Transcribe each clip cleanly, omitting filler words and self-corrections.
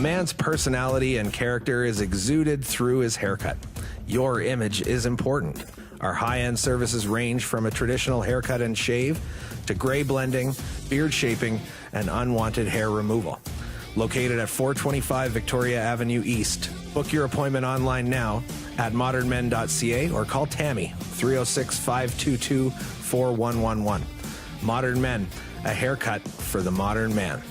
man's personality and character is exuded through his haircut. Your image is important. Our high-end services range from a traditional haircut and shave to gray blending, beard shaping, and unwanted hair removal. Located at 425 Victoria Avenue East. Book your appointment online now at modernmen.ca or call Tammy, 306-522-4111. Modern Men, a haircut for the modern man.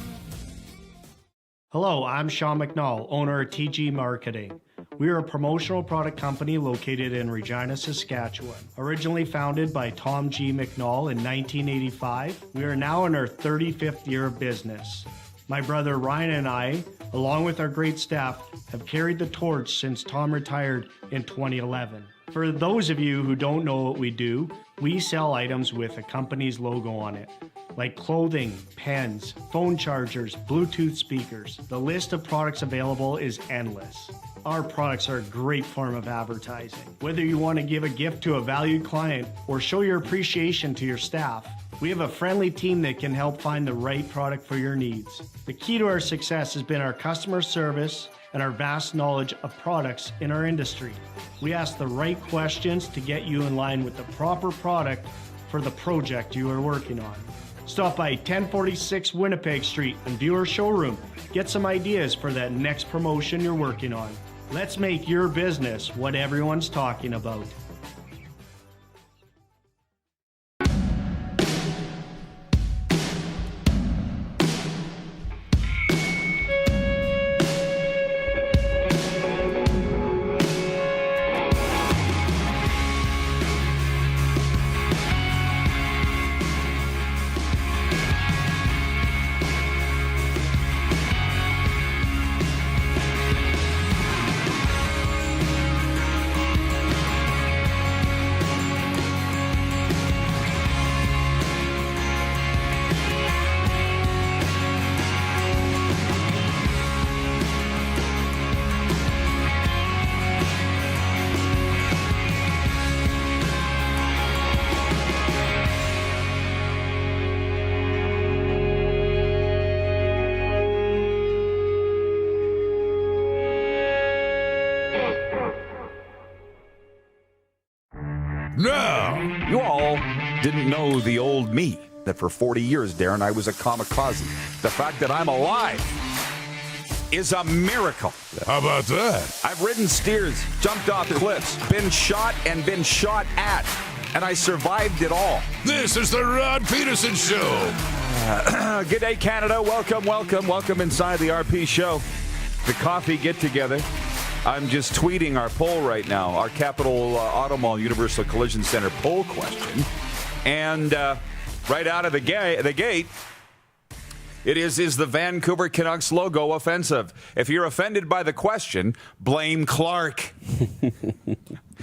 Hello, I'm Sean McNall, owner of TG Marketing. We are a promotional product company located in Regina, Saskatchewan. Originally founded by Tom G. McNall in 1985, we are now in our 35th year of business. My brother Ryan and I, along with our great staff, have carried the torch since Tom retired in 2011. For those of you who don't know what we do, we sell items with a company's logo on it, like clothing, pens, phone chargers, Bluetooth speakers. The list of products available is endless. Our products are a great form of advertising. Whether you want to give a gift to a valued client or show your appreciation to your staff, we have a friendly team that can help find the right product for your needs. The key to our success has been our customer service and our vast knowledge of products in our industry. We ask the right questions to get you in line with the proper product for the project you are working on. Stop by 1046 Winnipeg Street and view our showroom. Get some ideas for that next promotion you're working on. Let's make your business what everyone's talking about. Now, you all didn't know the old me, that for 40 years, Darren, I was a kamikaze. The fact that I'm alive is a miracle. How about that? I've ridden steers, jumped off cliffs, been shot and been shot at, and I survived it all. This is the Rod Pedersen Show. Good day, Canada. Welcome, welcome, welcome inside the RP Show. The coffee get-together. I'm just tweeting our poll right now, our Capital Auto Mall Universal Collision Center poll question. And right out of the gate, it is the Vancouver Canucks logo offensive? If you're offended by the question, blame Clark.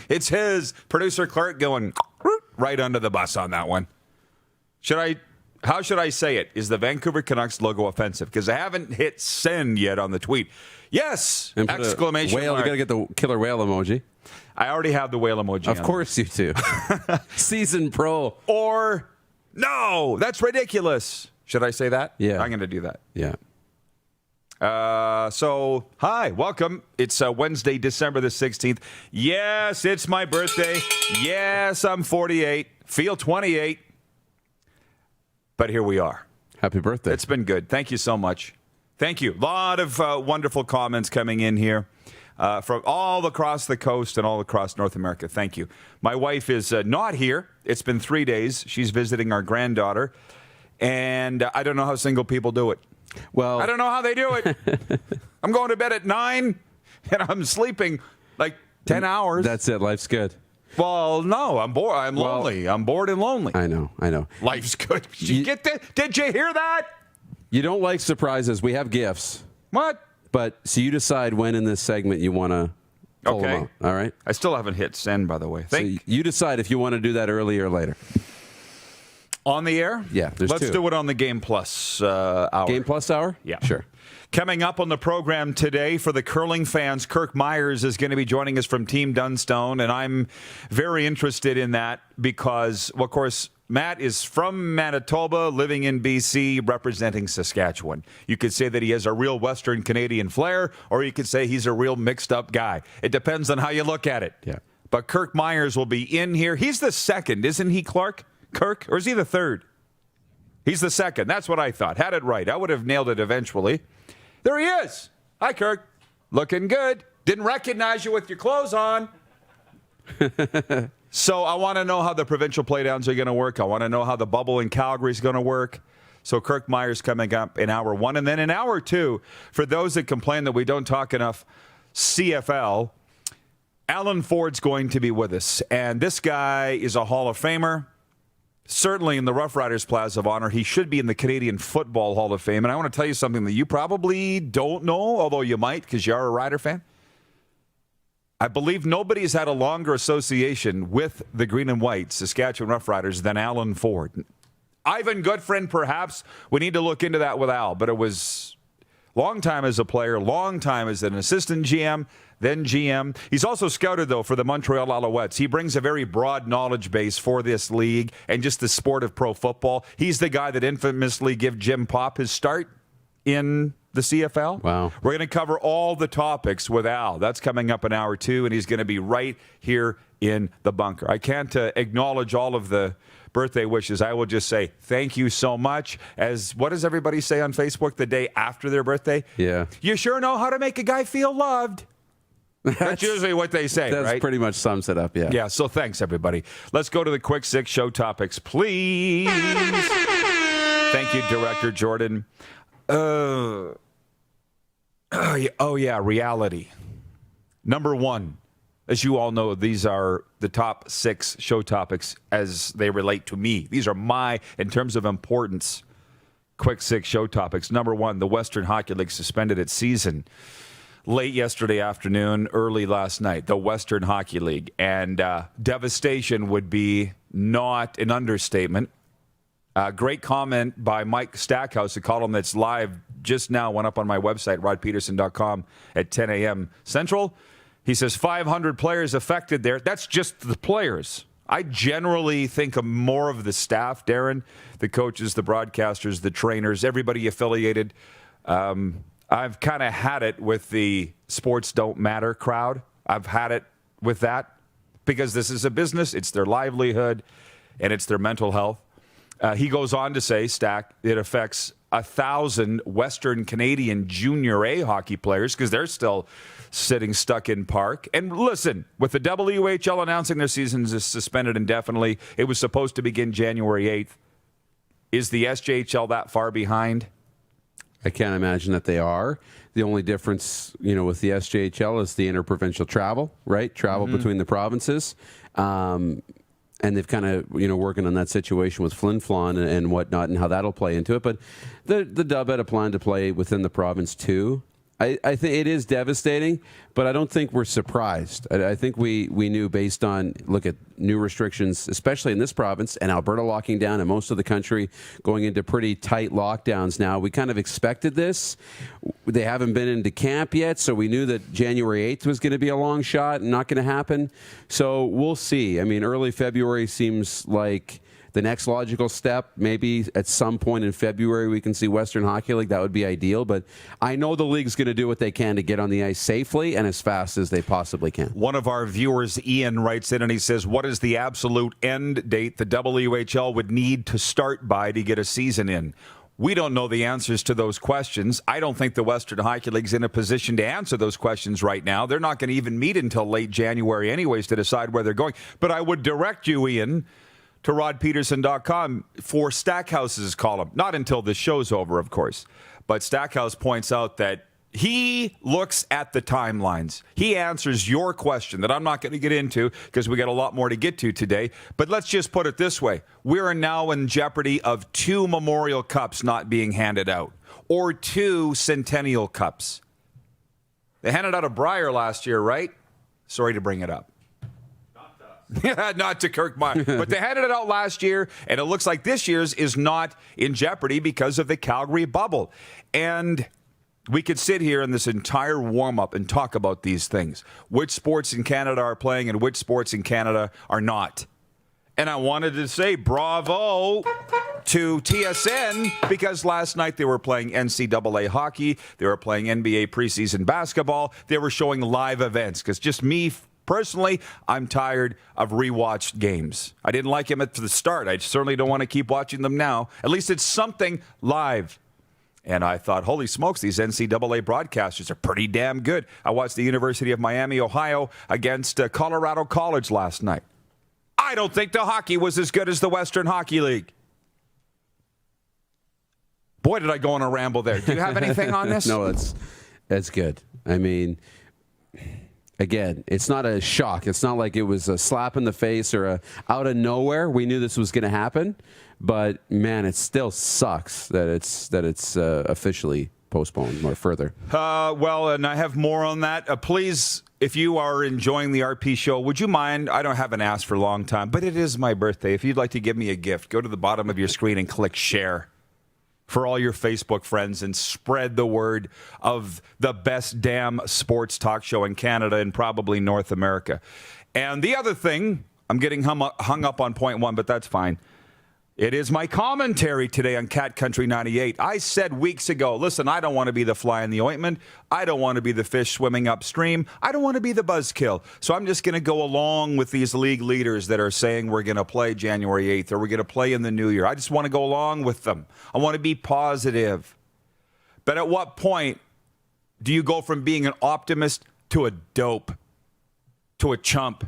It's his. Producer Clark going right under the bus on that one. How should I say it? Is the Vancouver Canucks logo offensive? Because I haven't hit send yet on the tweet. Yes! And exclamation whale, mark. You got to get the killer whale emoji. I already have the whale emoji. Of course you do. Season pro. Or, no, that's ridiculous. Should I say that? Yeah. I'm going to do that. Yeah. So, hi, welcome. It's Wednesday, December the 16th. Yes, it's my birthday. Yes, I'm 48. Feel 28. But here we are. Happy birthday. It's been good. Thank you so much. Thank you. A lot of wonderful comments coming in here from all across the coast and all across North America. Thank you. My wife is not here. It's been 3 days. She's visiting our granddaughter. And I don't know how single people do it. Well, I don't know how they do it. I'm going to bed at 9 and I'm sleeping like 10 hours. That's it. Life's good. Well, no, I'm bored. I'm lonely. I'm bored and lonely. I know. Life's good. Did you get that? Did you hear that? You don't like surprises. We have gifts. What? But so you decide when in this segment you want to pull them out. All right? I still haven't hit send, by the way. So you decide if you want to do that early or later. On the air? Yeah, there's Let's two. do it on the Game Plus hour. Game Plus hour? Yeah. Sure. Coming up on the program today for the curling fans, Kirk Myers is going to be joining us from Team Dunstone, and I'm very interested in that because, well, of course, Matt is from Manitoba, living in BC, representing Saskatchewan. You could say that he has a real Western Canadian flair, or you could say he's a real mixed-up guy. It depends on how you look at it. Yeah. But Kirk Myers will be in here. He's the second, isn't he, Clark? Kirk? Or is he the third? He's the second. That's what I thought. Had it right. I would have nailed it eventually. There he is. Hi, Kirk. Looking good. Didn't recognize you with your clothes on. So I want to know how the provincial playdowns are going to work. I want to know how the bubble in Calgary is going to work. So Kirk Myers coming up in hour 1. And then in hour 2, for those that complain that we don't talk enough CFL, Alan Ford's going to be with us. And this guy is a Hall of Famer. Certainly in the Rough Riders Plaza of Honor. He should be in the Canadian Football Hall of Fame. And I want to tell you something that you probably don't know, although you might because you are a Rider fan. I believe nobody's had a longer association with the Green and White Saskatchewan Roughriders than Alan Ford. Ivan Goodfriend, perhaps. We need to look into that with Al. But it was long time as a player, long time as an assistant GM, then GM. He's also scouted, though, for the Montreal Alouettes. He brings a very broad knowledge base for this league and just the sport of pro football. He's the guy that infamously gave Jim Popp his start in the CFL. Wow. We're going to cover all the topics with Al. That's coming up in hour 2, and he's going to be right here in the bunker. I can't acknowledge all of the birthday wishes. I will just say thank you so much. As what does everybody say on Facebook the day after their birthday? Yeah. You sure know how to make a guy feel loved. That's usually what they say, That right? pretty much sums it up, yeah. Yeah, so thanks, everybody. Let's go to the quick 6 show topics, please. Thank you, Director Jordan. Reality. Number 1, as you all know, these are the top 6 show topics as they relate to me. These are my, in terms of importance, quick 6 show topics. Number 1, the Western Hockey League suspended its season late yesterday afternoon, early last night. The Western Hockey League. And devastation would be not an understatement. Great comment by Mike Stackhouse, a column that's live just now, went up on my website, rodpedersen.com at 10 a.m. Central. He says 500 players affected there. That's just the players. I generally think of more of the staff, Darren, the coaches, the broadcasters, the trainers, everybody affiliated. I've kind of had it with the sports don't matter crowd. I've had it with that because this is a business. It's their livelihood and it's their mental health. He goes on to say, Stack, it affects 1,000 Western Canadian Junior A hockey players because they're still sitting stuck in park. And listen, with the WHL announcing their seasons is suspended indefinitely, it was supposed to begin January 8th. Is the SJHL that far behind? I can't imagine that they are. The only difference, with the SJHL is the interprovincial travel, right? Travel between the provinces. And they've kind of, working on that situation with Flin Flon and whatnot and how that'll play into it. But the Dub had a plan to play within the province too. I think it is devastating, but I don't think we're surprised. I think we knew based on, look at new restrictions, especially in this province, and Alberta locking down and most of the country going into pretty tight lockdowns now. We kind of expected this. They haven't been into camp yet, so we knew that January 8th was going to be a long shot and not going to happen. So we'll see. I mean, early February seems like the next logical step. Maybe at some point in February we can see Western Hockey League. That would be ideal. But I know the league's going to do what they can to get on the ice safely and as fast as they possibly can. One of our viewers, Ian, writes in and he says, what is the absolute end date the WHL would need to start by to get a season in? We don't know the answers to those questions. I don't think the Western Hockey League's in a position to answer those questions right now. They're not going to even meet until late January anyways to decide where they're going. But I would direct you, Ian, to rodpedersen.com for Stackhouse's column. Not until this show's over, of course. But Stackhouse points out that he looks at the timelines. He answers your question that I'm not going to get into because we got a lot more to get to today. But let's just put it this way. We are now in jeopardy of 2 Memorial Cups not being handed out or 2 Centennial Cups. They handed out a Brier last year, right? Sorry to bring it up. Not to Kirk Meyer. But they handed it out last year, and it looks like this year's is not in jeopardy because of the Calgary bubble. And we could sit here in this entire warm-up and talk about these things. Which sports in Canada are playing and which sports in Canada are not. And I wanted to say bravo to TSN because last night they were playing NCAA hockey. They were playing NBA preseason basketball. They were showing live events because just me personally, I'm tired of rewatched games. I didn't like them at the start. I certainly don't want to keep watching them now. At least it's something live. And I thought, holy smokes, these NCAA broadcasters are pretty damn good. I watched the University of Miami, Ohio against Colorado College last night. I don't think the hockey was as good as the Western Hockey League. Boy, did I go on a ramble there. Do you have anything on this? No, that's good. I mean, again, it's not a shock. It's not like it was a slap in the face or a out of nowhere. We knew this was going to happen, but man, it still sucks that it's officially postponed more further. Well, and I have more on that. Please, if you are enjoying the RP show, would you mind? I haven't asked for a long time, but it is my birthday. If you'd like to give me a gift, go to the bottom of your screen and click share for all your Facebook friends and spread the word of the best damn sports talk show in Canada and probably North America. And the other thing, I'm getting hung up on point one, but that's fine. It is my commentary today on Cat Country 98. I said weeks ago, listen, I don't want to be the fly in the ointment. I don't want to be the fish swimming upstream. I don't want to be the buzzkill. So I'm just going to go along with these league leaders that are saying we're going to play January 8th or we're going to play in the new year. I just want to go along with them. I want to be positive. But at what point do you go from being an optimist to a dope, to a chump?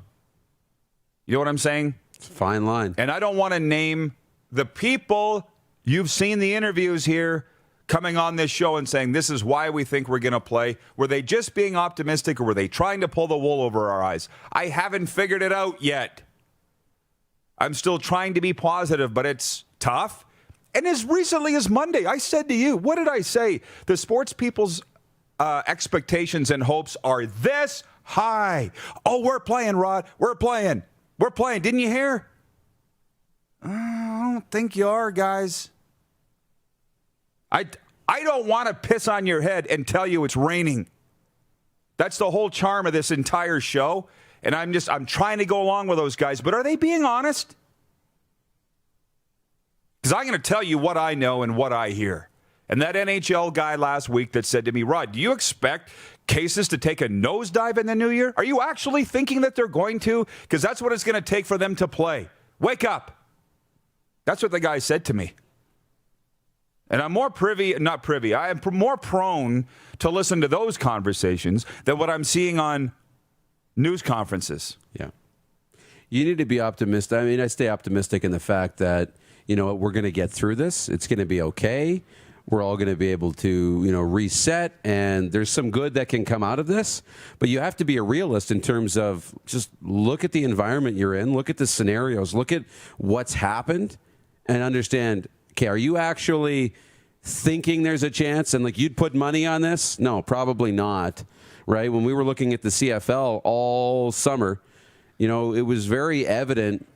You know what I'm saying? It's a fine line. And I don't want to name the people, you've seen the interviews here coming on this show and saying this is why we think we're going to play. Were they just being optimistic or were they trying to pull the wool over our eyes? I haven't figured it out yet. I'm still trying to be positive, but it's tough. And as recently as Monday, I said to you, what did I say? The sports people's expectations and hopes are this high. Oh, we're playing, Rod. We're playing. We're playing. Didn't you hear? I don't think you are, guys. I don't want to piss on your head and tell you it's raining. That's the whole charm of this entire show. And I'm trying to go along with those guys. But are they being honest? Because I'm going to tell you what I know and what I hear. And that NHL guy last week that said to me, Rod, do you expect cases to take a nosedive in the new year? Are you actually thinking that they're going to? Because that's what it's going to take for them to play. Wake up. That's what the guy said to me. And I'm more I am more prone to listen to those conversations than what I'm seeing on news conferences. Yeah. You need to be optimistic. I mean, I stay optimistic in the fact that, we're going to get through this. It's going to be okay. We're all going to be able to, reset, and there's some good that can come out of this. But you have to be a realist in terms of just look at the environment you're in, look at the scenarios, look at what's happened, and understand, okay, are you actually thinking there's a chance and you'd put money on this? No, probably not, right? When we were looking at the CFL all summer, it was very evident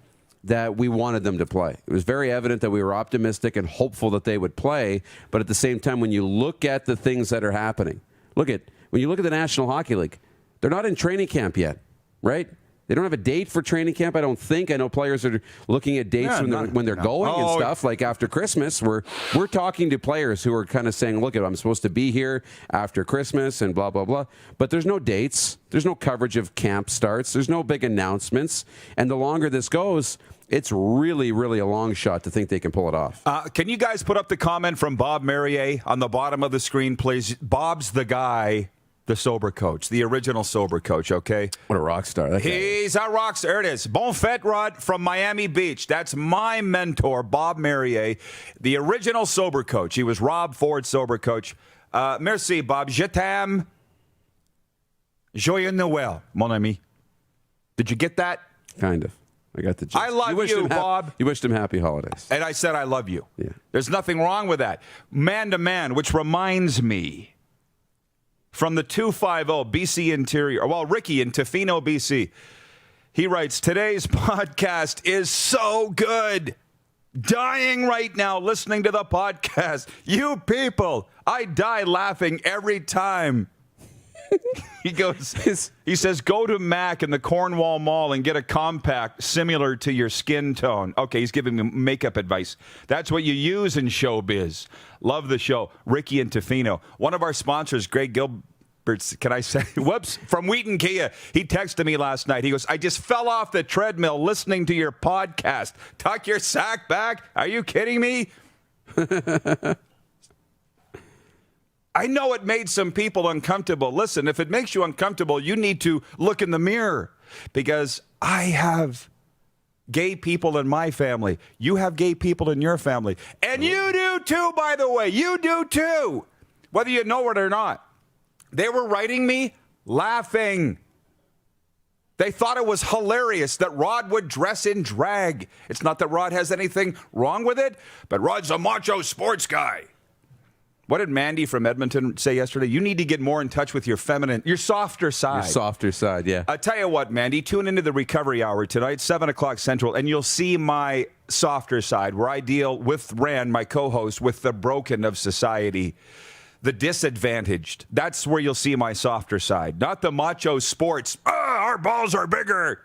that we wanted them to play. It was very evident that we were optimistic and hopeful that they would play. But at the same time, when you look at the things that are happening, when you look at the National Hockey League, they're not in training camp yet, right? They don't have a date for training camp, I don't think. I know players are looking at dates when they're going and stuff, like after Christmas. We're talking to players who are kind of saying, look, I'm supposed to be here after Christmas and blah, blah, blah. But there's no dates. There's no coverage of camp starts. There's no big announcements. And the longer this goes, it's really, really a long shot to think they can pull it off. Can you guys put up the comment from Bob Merrier on the bottom of the screen, please? Bob's the guy, the sober coach, the original sober coach, okay? What a rock star. He's a rock star. There it is. Bon fête, Rod, from Miami Beach. That's my mentor, Bob Merrier, the original sober coach. He was Rob Ford's sober coach. Merci, Bob. Je t'aime. Joyeux Noël, mon ami. Did you get that? Kind of. I got the gist. I love you, Bob. You wished him happy holidays. And I said I love you. Yeah. There's nothing wrong with that. Man to man, which reminds me, from the 250 BC Interior, Ricky in Tofino, BC, he writes, today's podcast is so good. Dying right now listening to the podcast. You people, I die laughing every time. He says, go to Mac in the Cornwall Mall and get a compact similar to your skin tone. Okay, he's giving me makeup advice. That's what you use in showbiz. Love the show. Ricky and Tofino. One of our sponsors, Greg Gilbert's, can I say, whoops, from Wheaton Kia. He texted me last night. He goes, I just fell off the treadmill listening to your podcast. Tuck your sack back. Are you kidding me? I know it made some people uncomfortable. Listen, if it makes you uncomfortable, you need to look in the mirror, because I have gay people in my family. You have gay people in your family. And you do too, by the way. You do too, whether you know it or not. They were writing me laughing. They thought it was hilarious that Rod would dress in drag. It's not that Rod has anything wrong with it, but Rod's a macho sports guy. What did Mandy from Edmonton say yesterday? You need to get more in touch with your softer side. Your softer side, yeah. I'll tell you what, Mandy, tune into the Recovery Hour tonight, 7 o'clock Central, and you'll see my softer side, where I deal with Rand, my co-host, with the broken of society, the disadvantaged. That's where you'll see my softer side, not the macho sports. Our balls are bigger.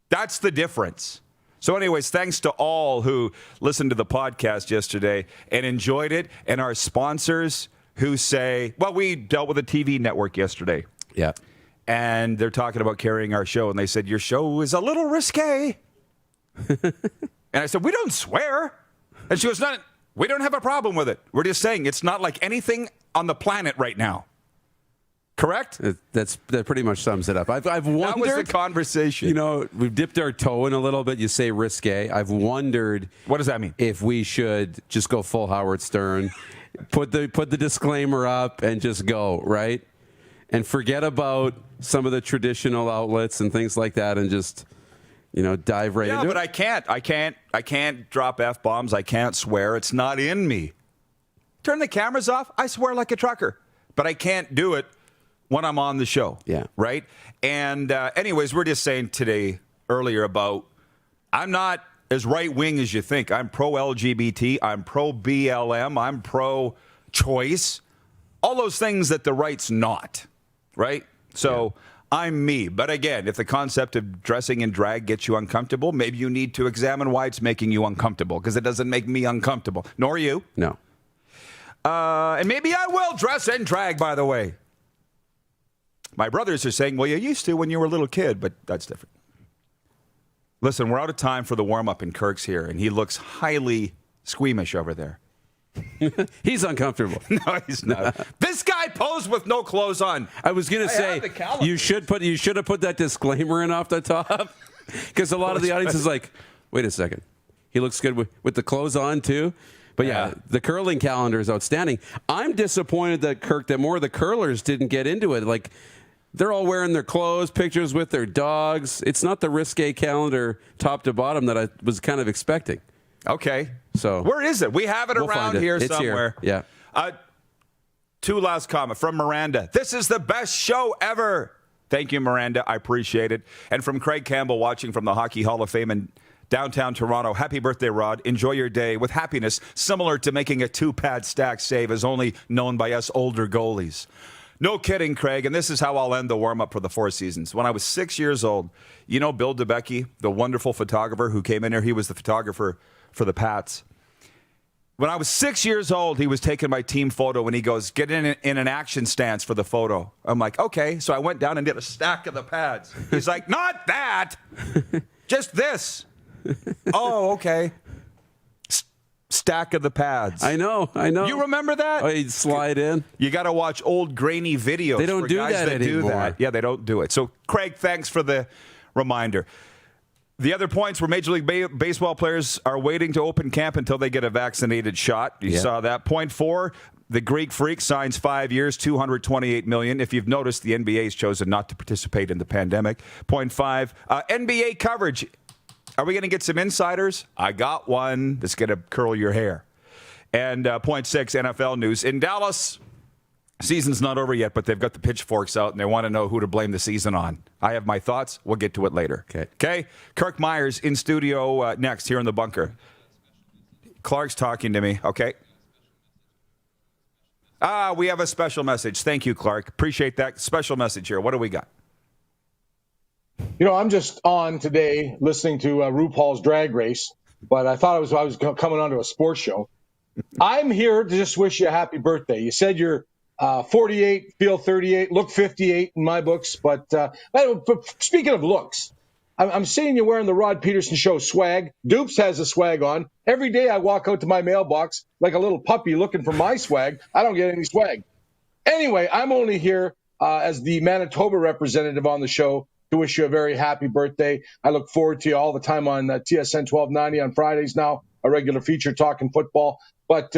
That's the difference. So anyways, thanks to all who listened to the podcast yesterday and enjoyed it, and our sponsors who say, well, we dealt with a TV network yesterday. Yeah. And they're talking about carrying our show, and they said, your show is a little risque. And I said, we don't swear. And she goes, no, we don't have a problem with it. We're just saying it's not like anything on the planet right now. Correct? That pretty much sums it up. I've wondered. That was the conversation. You know, we've dipped our toe in a little bit. You say risque. I've wondered. What does that mean? If we should just go full Howard Stern, put the disclaimer up, and just go, right? And forget about some of the traditional outlets and things like that, and just, dive right into it. Yeah, but I can't drop F-bombs. I can't swear. It's not in me. Turn the cameras off. I swear like a trucker. But I can't do it when I'm on the show. Yeah. Right? And anyways, we're just saying today, earlier, about I'm not as right-wing as you think. I'm pro-LGBT. I'm pro-BLM. I'm pro-choice. All those things that the right's not. Right? So I'm me. But again, if the concept of dressing in drag gets you uncomfortable, maybe you need to examine why it's making you uncomfortable, because it doesn't make me uncomfortable. Nor you. No. And maybe I will dress in drag, by the way. My brothers are saying, well, you used to when you were a little kid, but that's different. Listen, we're out of time for the warm-up, in Kirk's here, and he looks highly squeamish over there. He's uncomfortable. No, he's not. This guy posed with no clothes on. I was going to say, you should have put that disclaimer in off the top, because a lot of the audience is like, wait a second. He looks good with the clothes on, too. But yeah, the curling calendar is outstanding. I'm disappointed that that more of the curlers didn't get into it. Like, they're all wearing their clothes, pictures with their dogs. It's not the risque calendar top to bottom that I was kind of expecting. Okay. So where is it? We have it around here somewhere. Here. Yeah. Two last comment from Miranda. This is the best show ever. Thank you, Miranda. I appreciate it. And from Craig Campbell, watching from the Hockey Hall of Fame in downtown Toronto. Happy birthday, Rod. Enjoy your day with happiness, similar to making a 2-pad stack save, as only known by us older goalies. No kidding, Craig, and this is how I'll end the warm-up for the Four Seasons. When I was 6 years old, you know Bill DeBecke, the wonderful photographer who came in here? He was the photographer for the Pats. When I was 6 years old, he was taking my team photo, and he goes, get in an action stance for the photo. I'm like, okay. So I went down and did a stack of the pads. He's like, not that, just this. Oh, okay. Stack of the pads. I know. You remember that? Oh, you'd slide in. You got to watch old grainy videos. They don't for do guys that anymore. do that. Yeah, they don't do it. So, Craig, thanks for the reminder. The other points were Major League Baseball players are waiting to open camp until they get a vaccinated shot. You saw that. Point 4, the Greek Freak signs 5 years, $228 million. If you've noticed, the NBA's chosen not to participate in the pandemic. Point 5, NBA coverage. Are we going to get some insiders? I got one that's going to curl your hair. And point 6, NFL news. In Dallas, season's not over yet, but they've got the pitchforks out, and they want to know who to blame the season on. I have my thoughts. We'll get to it later. Okay? Kirk Myers in studio next here in the bunker. Clark's talking to me. Okay? We have a special message. Thank you, Clark. Appreciate that special message here. What do we got? I'm just on today listening to RuPaul's Drag Race, but I thought I was coming onto a sports show. I'm here to just wish you a happy birthday. You said you're 48, feel 38, look 58 in my books. But speaking of looks, I'm seeing you wearing the Rod Pedersen Show swag. Dupes has a swag on. Every day I walk out to my mailbox like a little puppy looking for my swag. I don't get any swag. Anyway, I'm only here as the Manitoba representative on the show to wish you a very happy birthday. I look forward to you all the time on TSN 1290 on Fridays now, a regular feature talking football. But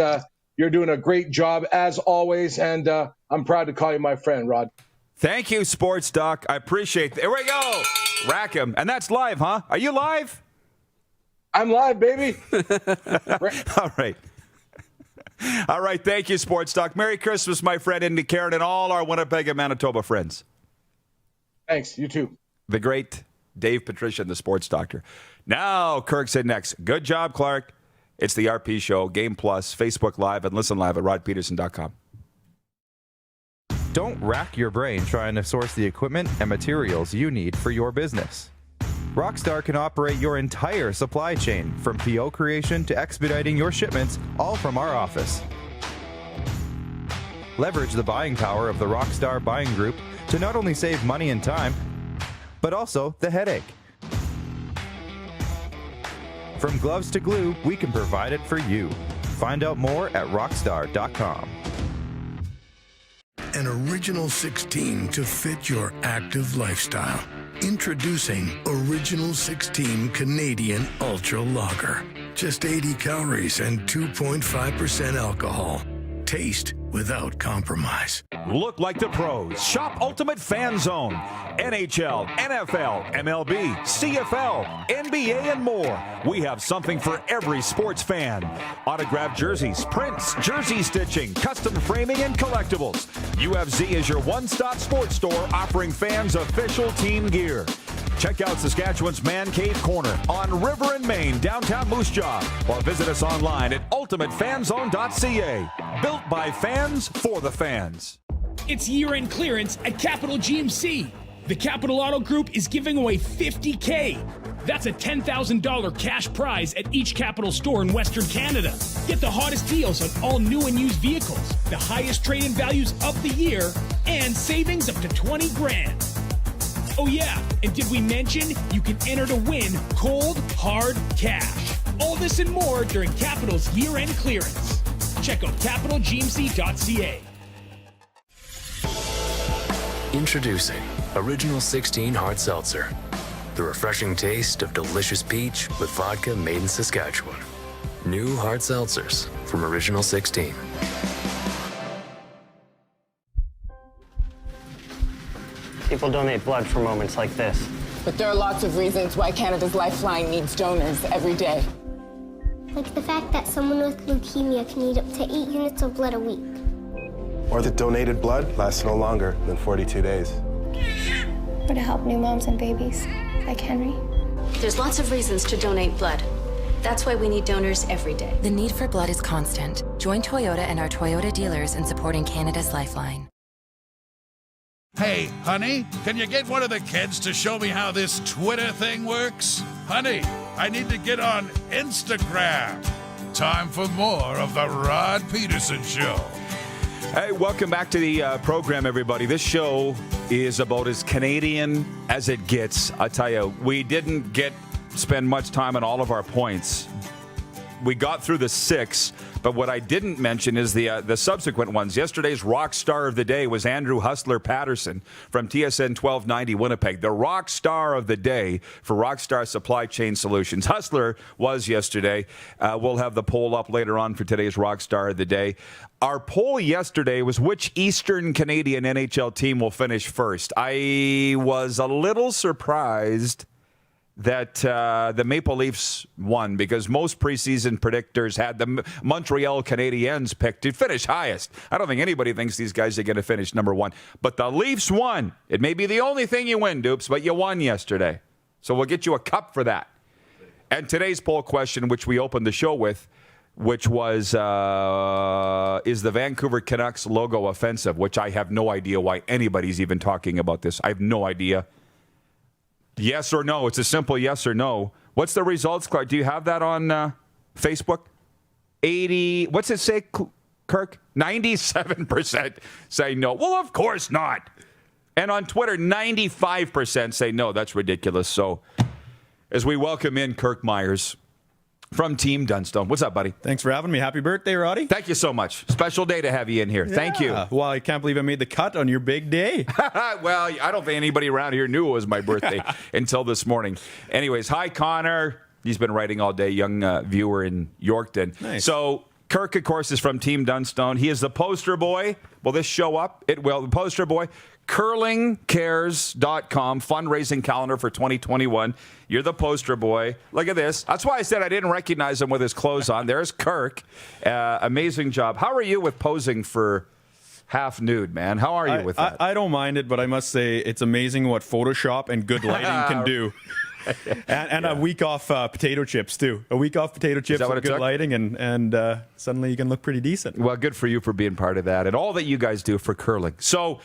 you're doing a great job as always, and I'm proud to call you my friend, Rod. Thank you, Sports Doc. I appreciate it. Here we go. Rack him. And that's live, huh? Are you live? I'm live, baby. All right. All right. Thank you, Sports Doc. Merry Christmas, my friend, Indy Karen, and all our Winnipeg and Manitoba friends. Thanks. You too. The great Dave Patrician, the sports doctor. Now, Kirk said next. Good job, Clark. It's the RP Show, Game Plus, Facebook Live, and listen live at rodpedersen.com. Don't rack your brain trying to source the equipment and materials you need for your business. Rockstar can operate your entire supply chain, from PO creation to expediting your shipments, all from our office. Leverage the buying power of the Rockstar buying group to not only save money and time, but also the headache. From gloves to glue, we can provide it for you. Find out more at rockstar.com. An original 16 to fit your active lifestyle. Introducing Original 16 Canadian Ultra Lager. Just 80 calories and 2.5% alcohol. Taste without compromise. Look like the pros. Shop Ultimate Fan Zone. NHL, NFL, MLB, CFL, NBA, and more. We have something for every sports fan. Autographed jerseys, prints, jersey stitching, custom framing, and collectibles. UFZ is your one-stop sports store offering fans official team gear. Check out Saskatchewan's Man Cave Corner on River and Main, downtown Moose Jaw, or visit us online at ultimatefanzone.ca. Built by fans for the fans. It's year-end clearance at Capital GMC. The Capital Auto Group is giving away $50K. That's a $10,000 cash prize at each Capital store in Western Canada. Get the hottest deals on all new and used vehicles, the highest trade-in values of the year, and savings up to $20,000. Oh yeah, and did we mention you can enter to win cold, hard cash? All this and more during Capital's year-end clearance. Check out capitalgmc.ca. Introducing Original 16 Hard Seltzer. The refreshing taste of delicious peach with vodka made in Saskatchewan. New hard seltzers from Original 16. People donate blood for moments like this. But there are lots of reasons why Canada's Lifeline needs donors every day. Like the fact that someone with leukemia can need up to 8 units of blood a week. Or that donated blood lasts no longer than 42 days. Or to help new moms and babies, like Henry. There's lots of reasons to donate blood. That's why we need donors every day. The need for blood is constant. Join Toyota and our Toyota dealers in supporting Canada's Lifeline. Hey, honey, can you get one of the kids to show me how this Twitter thing works? Honey, I need to get on Instagram. Time for more of the Rod Pedersen Show. Hey, welcome back to the program, everybody. This show is about as Canadian as it gets. I tell you, we didn't spend much time on all of our points. We got through the 6, but what I didn't mention is the subsequent ones. Yesterday's rock star of the day was Andrew Hustler Patterson from TSN 1290 Winnipeg, the rock star of the day for Rockstar Supply Chain Solutions. Hustler was yesterday. We'll have the poll up later on for today's rock star of the day. Our poll yesterday was which Eastern Canadian NHL team will finish first. I was a little surprised that the Maple Leafs won, because most preseason predictors had the Montreal Canadiens picked to finish highest. I don't think anybody thinks these guys are going to finish number 1. But the Leafs won. It may be the only thing you win, Dupes, but you won yesterday. So we'll get you a cup for that. And today's poll question, which we opened the show with, which was, is the Vancouver Canucks logo offensive, which I have no idea why anybody's even talking about this. I have no idea. Yes or no? It's a simple yes or no. What's the results, Clark? Do you have that on Facebook? 80, what's it say, Kirk? 97% say no. Well, of course not. And on Twitter, 95% say no, that's ridiculous. So as we welcome in Kirk Myers from Team Dunstone. What's up, buddy? Thanks for having me. Happy birthday, Roddy. Thank you so much. Special day to have you in here. Yeah. Thank you. Well, I can't believe I made the cut on your big day. Well, I don't think anybody around here knew it was my birthday until this morning. Anyways, hi, Connor. He's been writing all day, young viewer in Yorkton. Nice. So Kirk, of course, is from Team Dunstone. He is the poster boy. Will this show up? It will. The poster boy. Curlingcares.com fundraising calendar for 2021. You're the poster boy. Look at this. That's why I said I didn't recognize him with his clothes on. There's Kirk. Amazing job. How are you with posing for half nude, man? How are you with that? I don't mind it, but I must say it's amazing what Photoshop and good lighting can do. And a week off potato chips, too. A week off potato chips with good lighting, and suddenly you can look pretty decent. Well, good for you for being part of that and all that you guys do for curling. So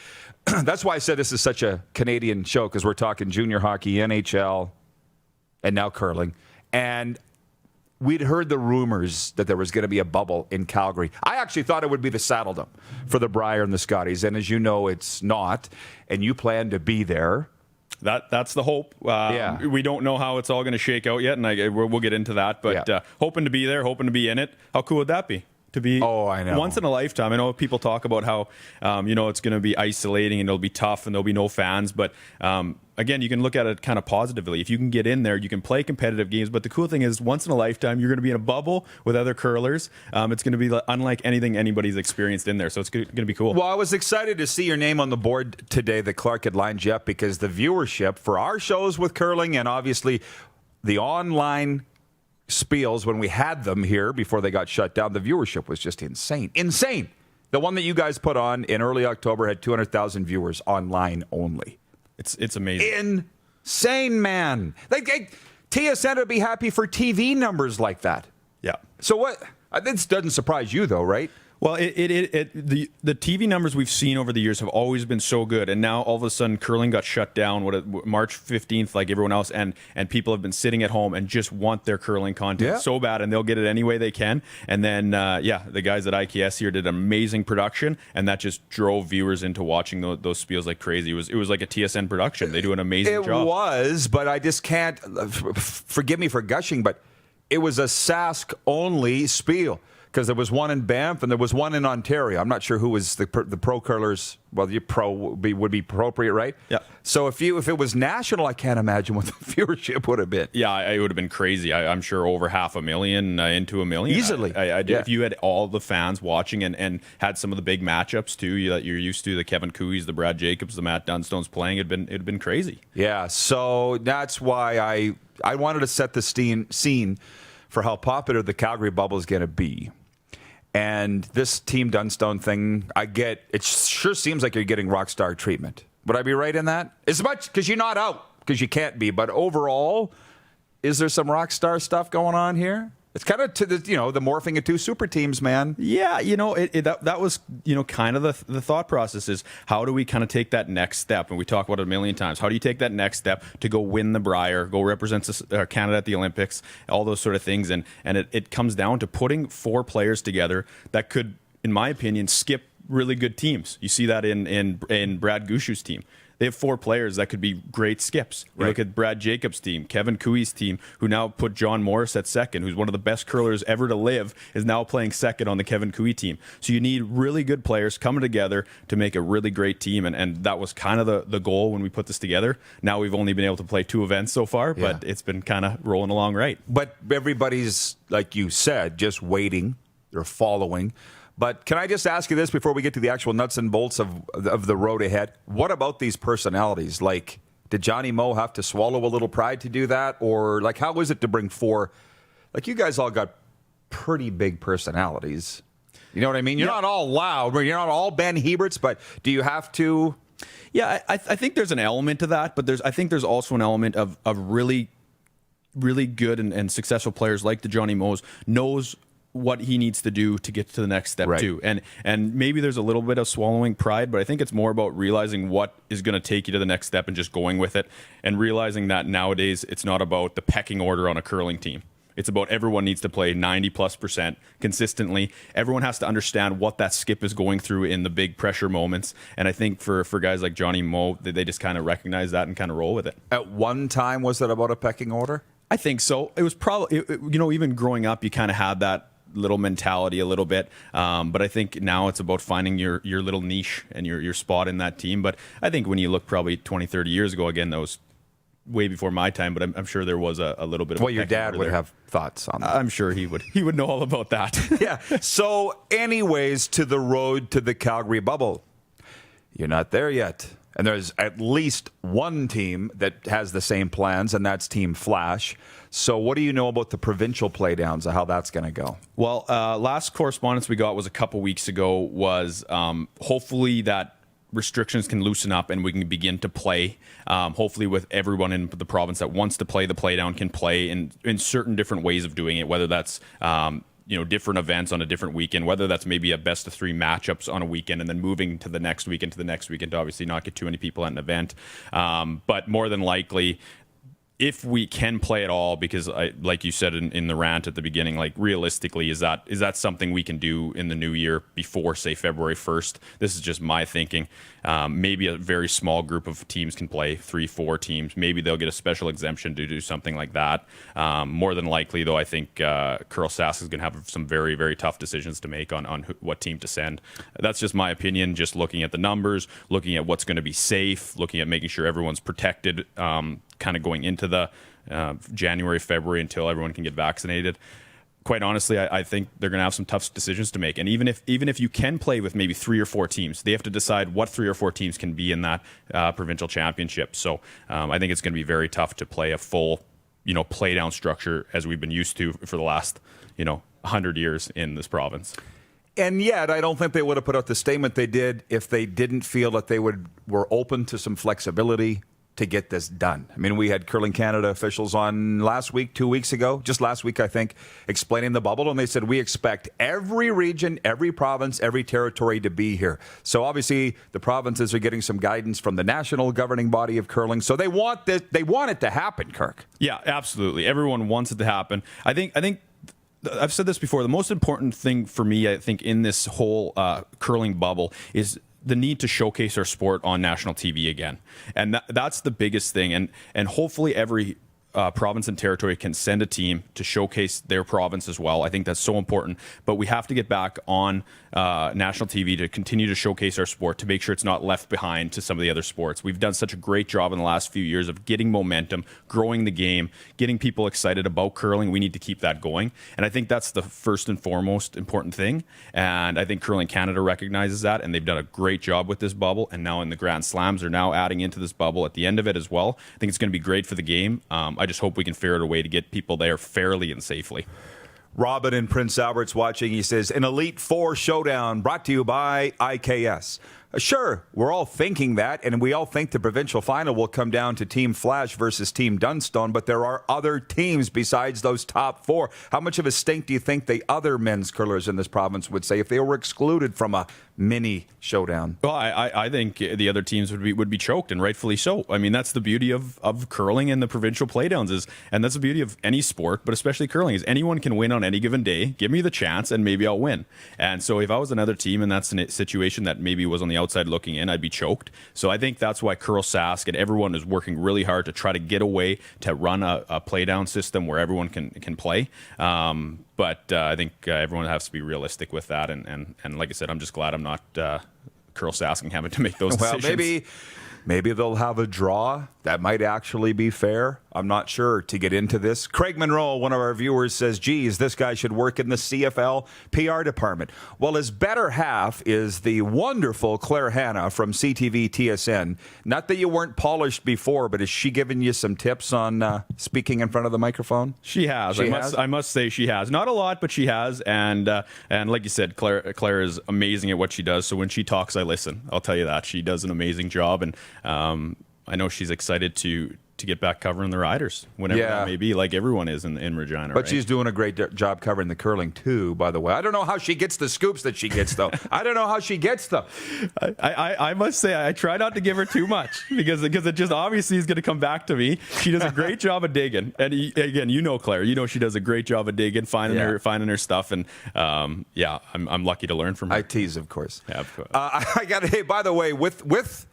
that's why I said this is such a Canadian show, because we're talking junior hockey, NHL, and now curling. And we'd heard the rumors that there was going to be a bubble in Calgary. I actually thought it would be the Saddledom for the Brier and the Scotties. And as you know, it's not. And you plan to be there. That's the hope. Yeah. We don't know how it's all going to shake out yet, and we'll get into that. But hoping to be there, hoping to be in it. How cool would that be? To be I know. Once in a lifetime. I know people talk about how it's going to be isolating and it'll be tough and there'll be no fans. But again, you can look at it kind of positively. If you can get in there, you can play competitive games. But the cool thing is, once in a lifetime, you're going to be in a bubble with other curlers. It's going to be unlike anything anybody's experienced in there. So it's going to be cool. Well, I was excited to see your name on the board today that Clark had lined you up, because the viewership for our shows with curling and obviously the online spiels when we had them here before they got shut down, the viewership was just insane. The one that you guys put on in early October had 200,000 viewers online only. It's amazing. Insane, man. TSN would be happy for TV numbers like that. Yeah. So what? This doesn't surprise you, though, right? Well, the TV numbers we've seen over the years have always been so good, and now all of a sudden curling got shut down March 15th, like everyone else, and people have been sitting at home and just want their curling content so bad, and they'll get it any way they can. And then the guys at IKS here did an amazing production, and that just drove viewers into watching those spiels like crazy. It was like a TSN production. They do an amazing job. It was, but I just can't. Forgive me for gushing, but it was a Sask only spiel. Because there was one in Banff and there was one in Ontario. I'm not sure who was the pro curlers. Well, the pro would be appropriate, right? Yeah. So if it was national, I can't imagine what the viewership would have been. Yeah, it would have been crazy. I'm sure over 500,000 into 1 million. Easily. If you had all the fans watching and had some of the big matchups too that you're used to, the Kevin Cooey's, the Brad Jacobs, the Matt Dunstones playing, it'd been crazy. Yeah. So that's why I wanted to set the scene for how popular the Calgary bubble is going to be. And this Team Dunstone thing, it sure seems like you're getting rock star treatment. Would I be right in that? As much, because you're not out, because you can't be. But overall, is there some rock star stuff going on here? It's kind of the morphing of two super teams, man. Yeah, that was kind of the thought process is, how do we kind of take that next step? And we talk about it a million times. How do you take that next step to go win the Brier, go represent Canada at the Olympics, all those sort of things? And it comes down to putting 4 players together that could, in my opinion, skip really good teams. You see that in Brad Gushu's team. They have 4 players that could be great skips. You look at Brad Jacobs' team, Kevin Cooey's team, who now put John Morris at second, who's one of the best curlers ever to live, is now playing second on the Kevin Cooey team. So you need really good players coming together to make a really great team, and that was kind of the goal when we put this together. Now we've only been able to play 2 events so far, but it's been kind of rolling along right. But everybody's, like you said, just waiting. They're following. But can I just ask you this before we get to the actual nuts and bolts of the road ahead? What about these personalities? Like, did Johnny Moe have to swallow a little pride to do that? Or, like, how is it to bring 4? Like, you guys all got pretty big personalities. You know what I mean? You're not all loud. You're not all Ben Heberts, but do you have to? Yeah, I think there's an element to that, but I think there's also an element of really, really good and successful players like the Johnny Moes knows what he needs to do to get to the next step too. And maybe there's a little bit of swallowing pride, but I think it's more about realizing what is going to take you to the next step and just going with it, and realizing that nowadays it's not about the pecking order on a curling team. It's about everyone needs to play 90+% consistently. Everyone has to understand what that skip is going through in the big pressure moments. And I think for guys like Johnny Moe, they just kind of recognize that and kind of roll with it. At one time, was it about a pecking order? I think so. It was probably, even growing up, you kind of had that little mentality a little bit. But I think now it's about finding your little niche and your spot in that team. But I think when you look probably 20, 30 years ago, again, that was way before my time, but I'm sure there was a little bit of your dad would have thoughts on that. I'm sure he would know all about that. Yeah. So anyways, to the road to the Calgary bubble. You're not there yet. And there's at least one team that has the same plans, and that's Team Flash. So what do you know about the provincial playdowns and how that's going to go? Well, last correspondence we got was a couple weeks ago, was hopefully that restrictions can loosen up and we can begin to play. Hopefully with everyone in the province that wants to play the playdown can play in certain different ways of doing it, whether that's different events on a different weekend, whether that's maybe a best of 3 matchups on a weekend and then moving to the next weekend to obviously not get too many people at an event. But more than likely, if we can play at all, because like you said in the rant at the beginning, like realistically, is that something we can do in the new year before, say, February 1st? This is just my thinking. Maybe a very small group of teams can play, 3-4 teams. Maybe they'll get a special exemption to do something like that. More than likely, though, I think Curl Sask is going to have some very, very tough decisions to make on what team to send. That's just my opinion, just looking at the numbers, looking at what's going to be safe, looking at making sure everyone's protected, kind of going into the January, February until everyone can get vaccinated. Quite honestly, I think they're going to have some tough decisions to make. And even if you can play with maybe 3 or 4 teams, they have to decide what 3 or 4 teams can be in that provincial championship. So I think it's going to be very tough to play a full, play down structure as we've been used to for the last, 100 years in this province. And yet, I don't think they would have put out the statement they did if they didn't feel that they were open to some flexibility to get this done. I mean, we had Curling Canada officials on last week, 2 weeks ago, just last week, I think, explaining the bubble, and they said, we expect every region, every province, every territory to be here. So obviously, the provinces are getting some guidance from the national governing body of curling, so they want it to happen, Kirk. Yeah, absolutely. Everyone wants it to happen. I think I've said this before, the most important thing for me, I think, in this whole curling bubble is the need to showcase our sport on national TV again. And that's the biggest thing. And hopefully every province and territory can send a team to showcase their province as well. I think that's so important. But we have to get back on national TV to continue to showcase our sport, to make sure it's not left behind to some of the other sports. We've done such a great job in the last few years of getting momentum, growing the game, getting people excited about curling. We need to keep that going. And I think that's the first and foremost important thing. And I think Curling Canada recognizes that, and they've done a great job with this bubble. And now in the Grand Slams, they're now adding into this bubble at the end of it as well. I think it's going to be great for the game. I just hope we can figure out a way to get people there fairly and safely. Robin in Prince Albert's watching. He says, an Elite Four showdown brought to you by IKS. Sure, we're all thinking that, and we all think the provincial final will come down to Team Flash versus Team Dunstone, but there are other teams besides those top 4. How much of a stink do you think the other men's curlers in this province would say if they were excluded from a mini showdown? Well, I think the other teams would be choked, and rightfully so. I mean, that's the beauty of curling and the provincial playdowns and that's the beauty of any sport, but especially curling, is anyone can win on any given day. Give me the chance, and maybe I'll win. And so if I was another team and that's a situation that maybe was on the outside looking in, I'd be choked. So I think that's why Curl Sask and everyone is working really hard to try to get a way to run a playdown system where everyone can play. But I think everyone has to be realistic with that. And like I said, I'm just glad I'm not Curl Sask and having to make those decisions. Maybe they'll have a draw. That might actually be fair. I'm not sure to get into this. Craig Monroe, one of our viewers, says, geez, this guy should work in the CFL PR department. Well, his better half is the wonderful Claire Hanna from CTV TSN. Not that you weren't polished before, but has she given you some tips on speaking in front of the microphone? She has. I must say she has. Not a lot, but she has. And like you said, Claire is amazing at what she does. So when she talks, I listen. I'll tell you that. She does an amazing job. And I know she's excited to to get back covering the riders whenever that may be, like everyone is in Regina. But right? she's doing a great job covering the curling too, by the way. I don't know how she gets the scoops that she gets, though. I don't know how she gets them. I must say, I try not to give her too much because it just obviously is going to come back to me. She does a great job of digging. And again, you know Claire. You know she does a great job of digging, finding her stuff. And I'm lucky to learn from her. I tease, of course. Yeah, of course. I got to, hey, by the way, with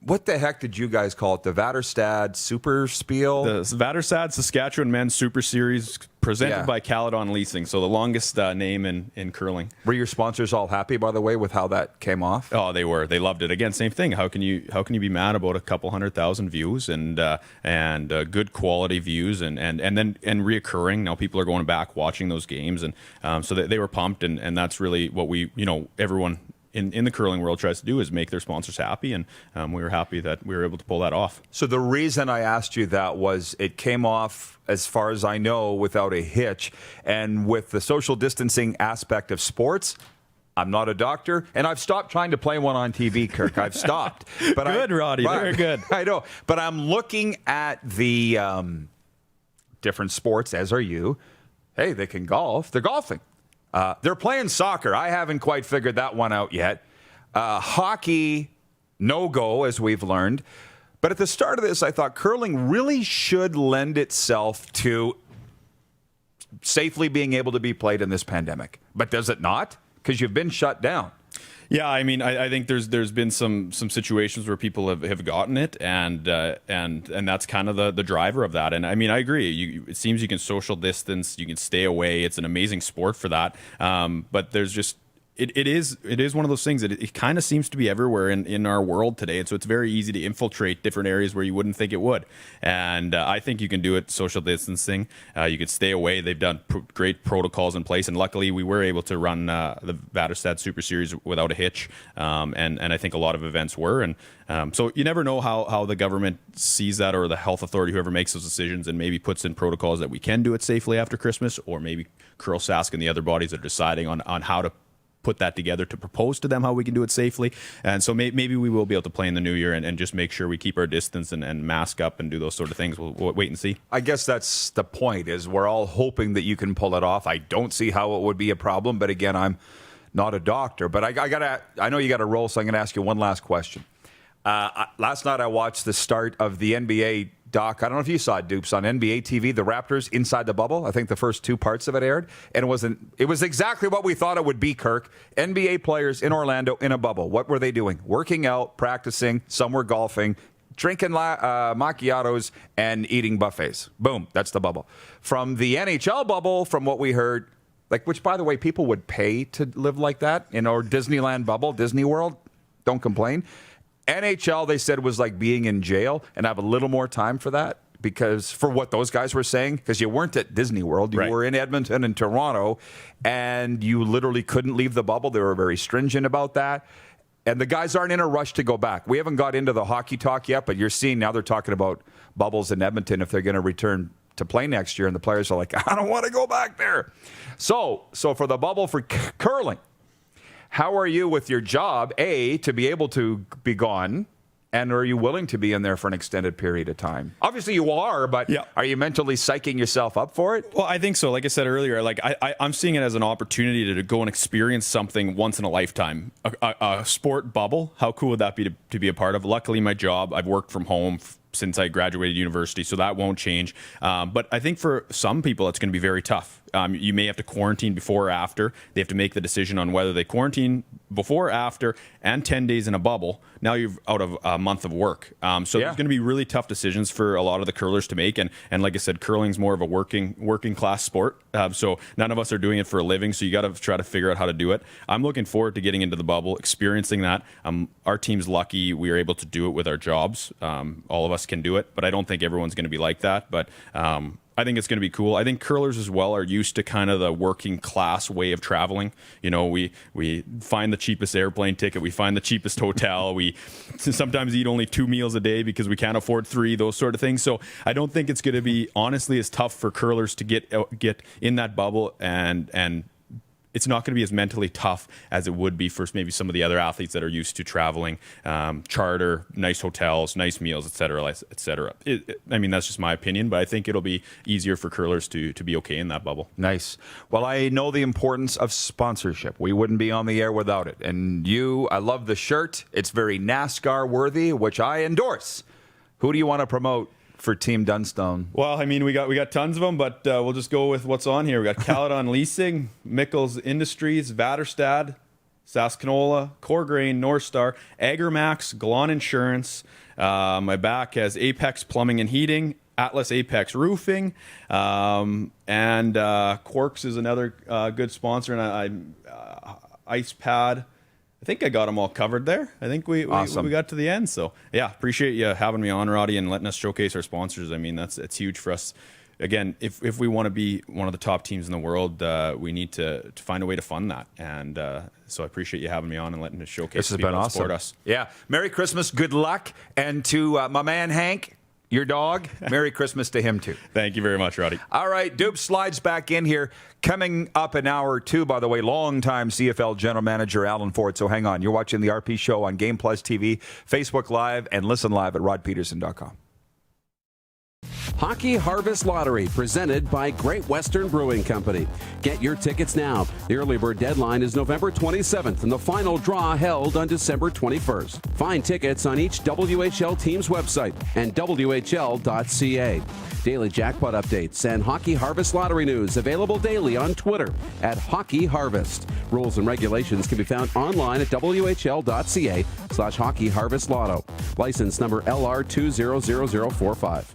what the heck did you guys call it? The Vaterstad Super Spiel? The Vaterstad Saskatchewan Men's Super Series presented by Caledon Leasing. So the longest name in curling. Were your sponsors all happy, by the way, with how that came off? Oh, they were. They loved it. Again, same thing. How can you be mad about a couple 100,000 views and good quality views and reoccurring? Now people are going back watching those games, and so they were pumped, and that's really what everyone in the curling world tries to do is make their sponsors happy, and we were happy that we were able to pull that off. So the reason I asked you that was it came off, as far as I know, without a hitch, and with the social distancing aspect of sports, I'm not a doctor, and I've stopped trying to play one on TV, Kirk. I've stopped. But good, Roddy. Very good. I know. But I'm looking at the different sports, as are you. Hey, they can golf. They're golfing. They're playing soccer. I haven't quite figured that one out yet. Hockey, no-go, as we've learned. But at the start of this, I thought curling really should lend itself to safely being able to be played in this pandemic. But does it not? Because you've been shut down. Yeah, I mean, I think there's been some situations where people have gotten it, and that's kind of the driver of that. And I mean, I agree. It seems you can social distance, you can stay away. It's an amazing sport for that. But there's just it is one of those things that it kind of seems to be everywhere in our world today, and so it's very easy to infiltrate different areas where you wouldn't think it would. And I think you can do it social distancing. You can stay away. They've done great protocols in place, and luckily we were able to run the Vaterstad Super Series without a hitch. And I think a lot of events were. And so you never know how the government sees that, or the health authority, whoever makes those decisions, and maybe puts in protocols that we can do it safely after Christmas, or maybe Curl Sask and the other bodies are deciding on how to put that together to propose to them how we can do it safely. And so maybe we will be able to play in the new year and just make sure we keep our distance and mask up and do those sort of things. We'll wait and see. I guess that's the point, is we're all hoping that you can pull it off. I don't see how it would be a problem, but again, I'm not a doctor. But I know you got to roll, so I'm going to ask you one last question. Last night I watched the start of the NBA doc. I don't know if you saw it, Dupes, on NBA TV, the Raptors Inside the Bubble. I think the first 2 parts of it aired, and it was exactly what we thought it would be, Kirk. NBA players in Orlando in a bubble. What were they doing? Working out, practicing, some were golfing, drinking macchiatos, and eating buffets. Boom, that's the bubble. From the NHL bubble, from what we heard, which, by the way, people would pay to live like that in our Disneyland bubble, Disney World. Don't complain. NHL, they said, was like being in jail, and I have a little more time for that, because for what those guys were saying, because you weren't at Disney World, you were in Edmonton and Toronto, and you literally couldn't leave the bubble. They were very stringent about that, and the guys aren't in a rush to go back. We haven't got into the hockey talk yet, but you're seeing now they're talking about bubbles in Edmonton if they're going to return to play next year, and the players are like, I don't want to go back there. So for the bubble for curling, how are you with your job, A, to be able to be gone, and are you willing to be in there for an extended period of time? Obviously you are, but are you mentally psyching yourself up for it? Well, I think so. Like I said earlier, I'm seeing it as an opportunity to go and experience something once in a lifetime. A sport bubble, how cool would that be to be a part of? Luckily, my job, I've worked from home since I graduated university, so that won't change. But I think for some people, it's going to be very tough. You may have to quarantine before or after. They have to make the decision on whether they quarantine before, after, and 10 days in a bubble. Now you're out of a month of work. So there's going to be really tough decisions for a lot of the curlers to make. And like I said, curling's more of a working class sport. So none of us are doing it for a living. So you got to try to figure out how to do it. I'm looking forward to getting into the bubble, experiencing that. Our team's lucky we are able to do it with our jobs. All of us can do it, but I don't think everyone's going to be like that. But I think it's going to be cool. I think curlers as well are used to kind of the working class way of traveling. You know, we find the cheapest airplane ticket, we find the cheapest hotel, we sometimes eat only 2 meals a day because we can't afford 3, those sort of things. So I don't think it's going to be honestly as tough for curlers to get in that bubble and it's not going to be as mentally tough as it would be for maybe some of the other athletes that are used to traveling, charter, nice hotels, nice meals, et cetera, et cetera. I mean, that's just my opinion, but I think it'll be easier for curlers to be okay in that bubble. Nice. Well, I know the importance of sponsorship. We wouldn't be on the air without it. And I love the shirt. It's very NASCAR worthy, which I endorse. Who do you want to promote for Team Dunstone? Well, I mean, we got tons of them, but we'll just go with what's on here. We got Caledon Leasing, Mickles Industries, Vaterstad, Saskanola, Coregrain, North Star, Agramax, Glon Insurance. My back has Apex Plumbing and Heating, Atlas Apex Roofing, and Quarks is another good sponsor, and Ice Pad. I think I got them all covered there. I think we got to the end. So, yeah, appreciate you having me on, Roddy, and letting us showcase our sponsors. I mean, it's huge for us. Again, if we want to be one of the top teams in the world, we need to find a way to fund that. And so I appreciate you having me on and letting us showcase. This has been awesome. Support us. Yeah. Merry Christmas. Good luck. And to my man, Hank, your dog, Merry Christmas to him, too. Thank you very much, Roddy. All right, Dupe slides back in here. Coming up in hour 2, by the way, longtime CFL General Manager Alan Ford. So hang on. You're watching the RP Show on Game Plus TV, Facebook Live, and listen live at rodpedersen.com. Hockey Harvest Lottery, presented by Great Western Brewing Company. Get your tickets now. The early bird deadline is November 27th, and the final draw held on December 21st. Find tickets on each WHL team's website and WHL.ca. Daily jackpot updates and Hockey Harvest Lottery news available daily on Twitter at Hockey Harvest. Rules and regulations can be found online at WHL.ca/Hockey Harvest Lotto. License number LR 200045.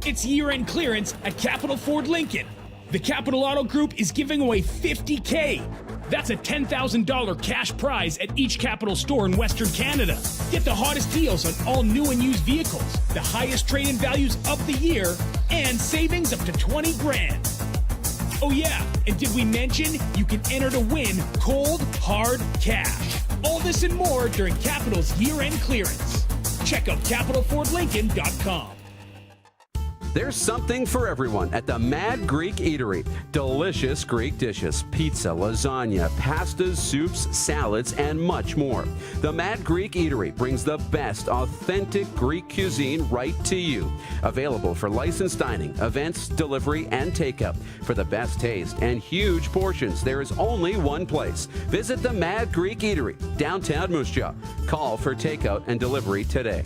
It's year-end clearance at Capital Ford Lincoln. The Capital Auto Group is giving away $50K. That's a $10,000 cash prize at each Capital store in Western Canada. Get the hottest deals on all new and used vehicles, the highest trade-in values of the year, and savings up to $20,000. Oh yeah, and did we mention you can enter to win cold, hard cash? All this and more during Capital's year-end clearance. Check out CapitalFordLincoln.com. There's something for everyone at the Mad Greek Eatery. Delicious Greek dishes, pizza, lasagna, pastas, soups, salads, and much more. The Mad Greek Eatery brings the best authentic Greek cuisine right to you. Available for licensed dining, events, delivery, and takeout. For the best taste and huge portions, there is only one place. Visit the Mad Greek Eatery, downtown Moose Jaw. Call for takeout and delivery today.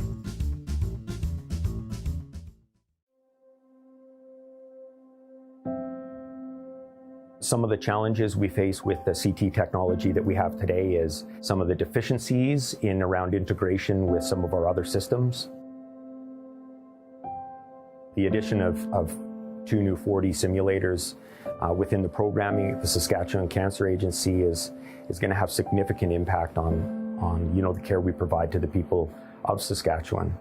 Some of the challenges we face with the CT technology that we have today is some of the deficiencies in around integration with some of our other systems. The addition of 2 new 4D simulators within the programming of the Saskatchewan Cancer Agency is going to have significant impact on the care we provide to the people of Saskatchewan.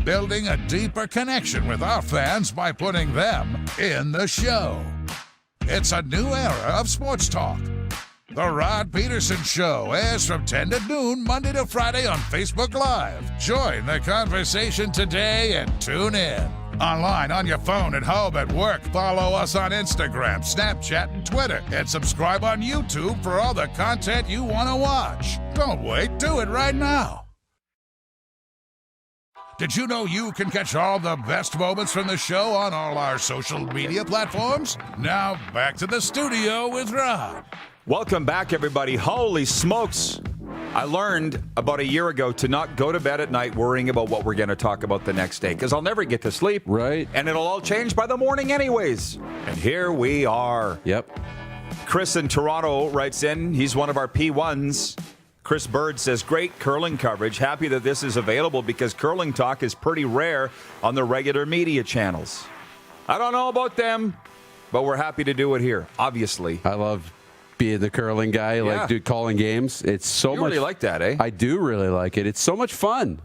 Building a deeper connection with our fans by putting them in the show. It's a new era of sports talk. The Rod Pedersen Show airs from 10 to noon, Monday to Friday on Facebook Live. Join the conversation today and tune in. Online, on your phone, at home, at work. Follow us on Instagram, Snapchat, and Twitter. And subscribe on YouTube for all the content you want to watch. Don't wait. Do it right now. Did you know you can catch all the best moments from the show on all our social media platforms? Now, back to the studio with Rod. Welcome back, everybody. Holy smokes. I learned about a year ago to not go to bed at night worrying about what we're going to talk about the next day, because I'll never get to sleep. Right. And it'll all change by the morning anyways. And here we are. Yep. Chris in Toronto writes in. He's one of our P1s. Chris Bird says, great curling coverage. Happy that this is available because curling talk is pretty rare on the regular media channels. I don't know about them, but we're happy to do it here, obviously. I love being the curling guy, calling games. It's so much. You really like that, eh? I do really like it. It's so much fun.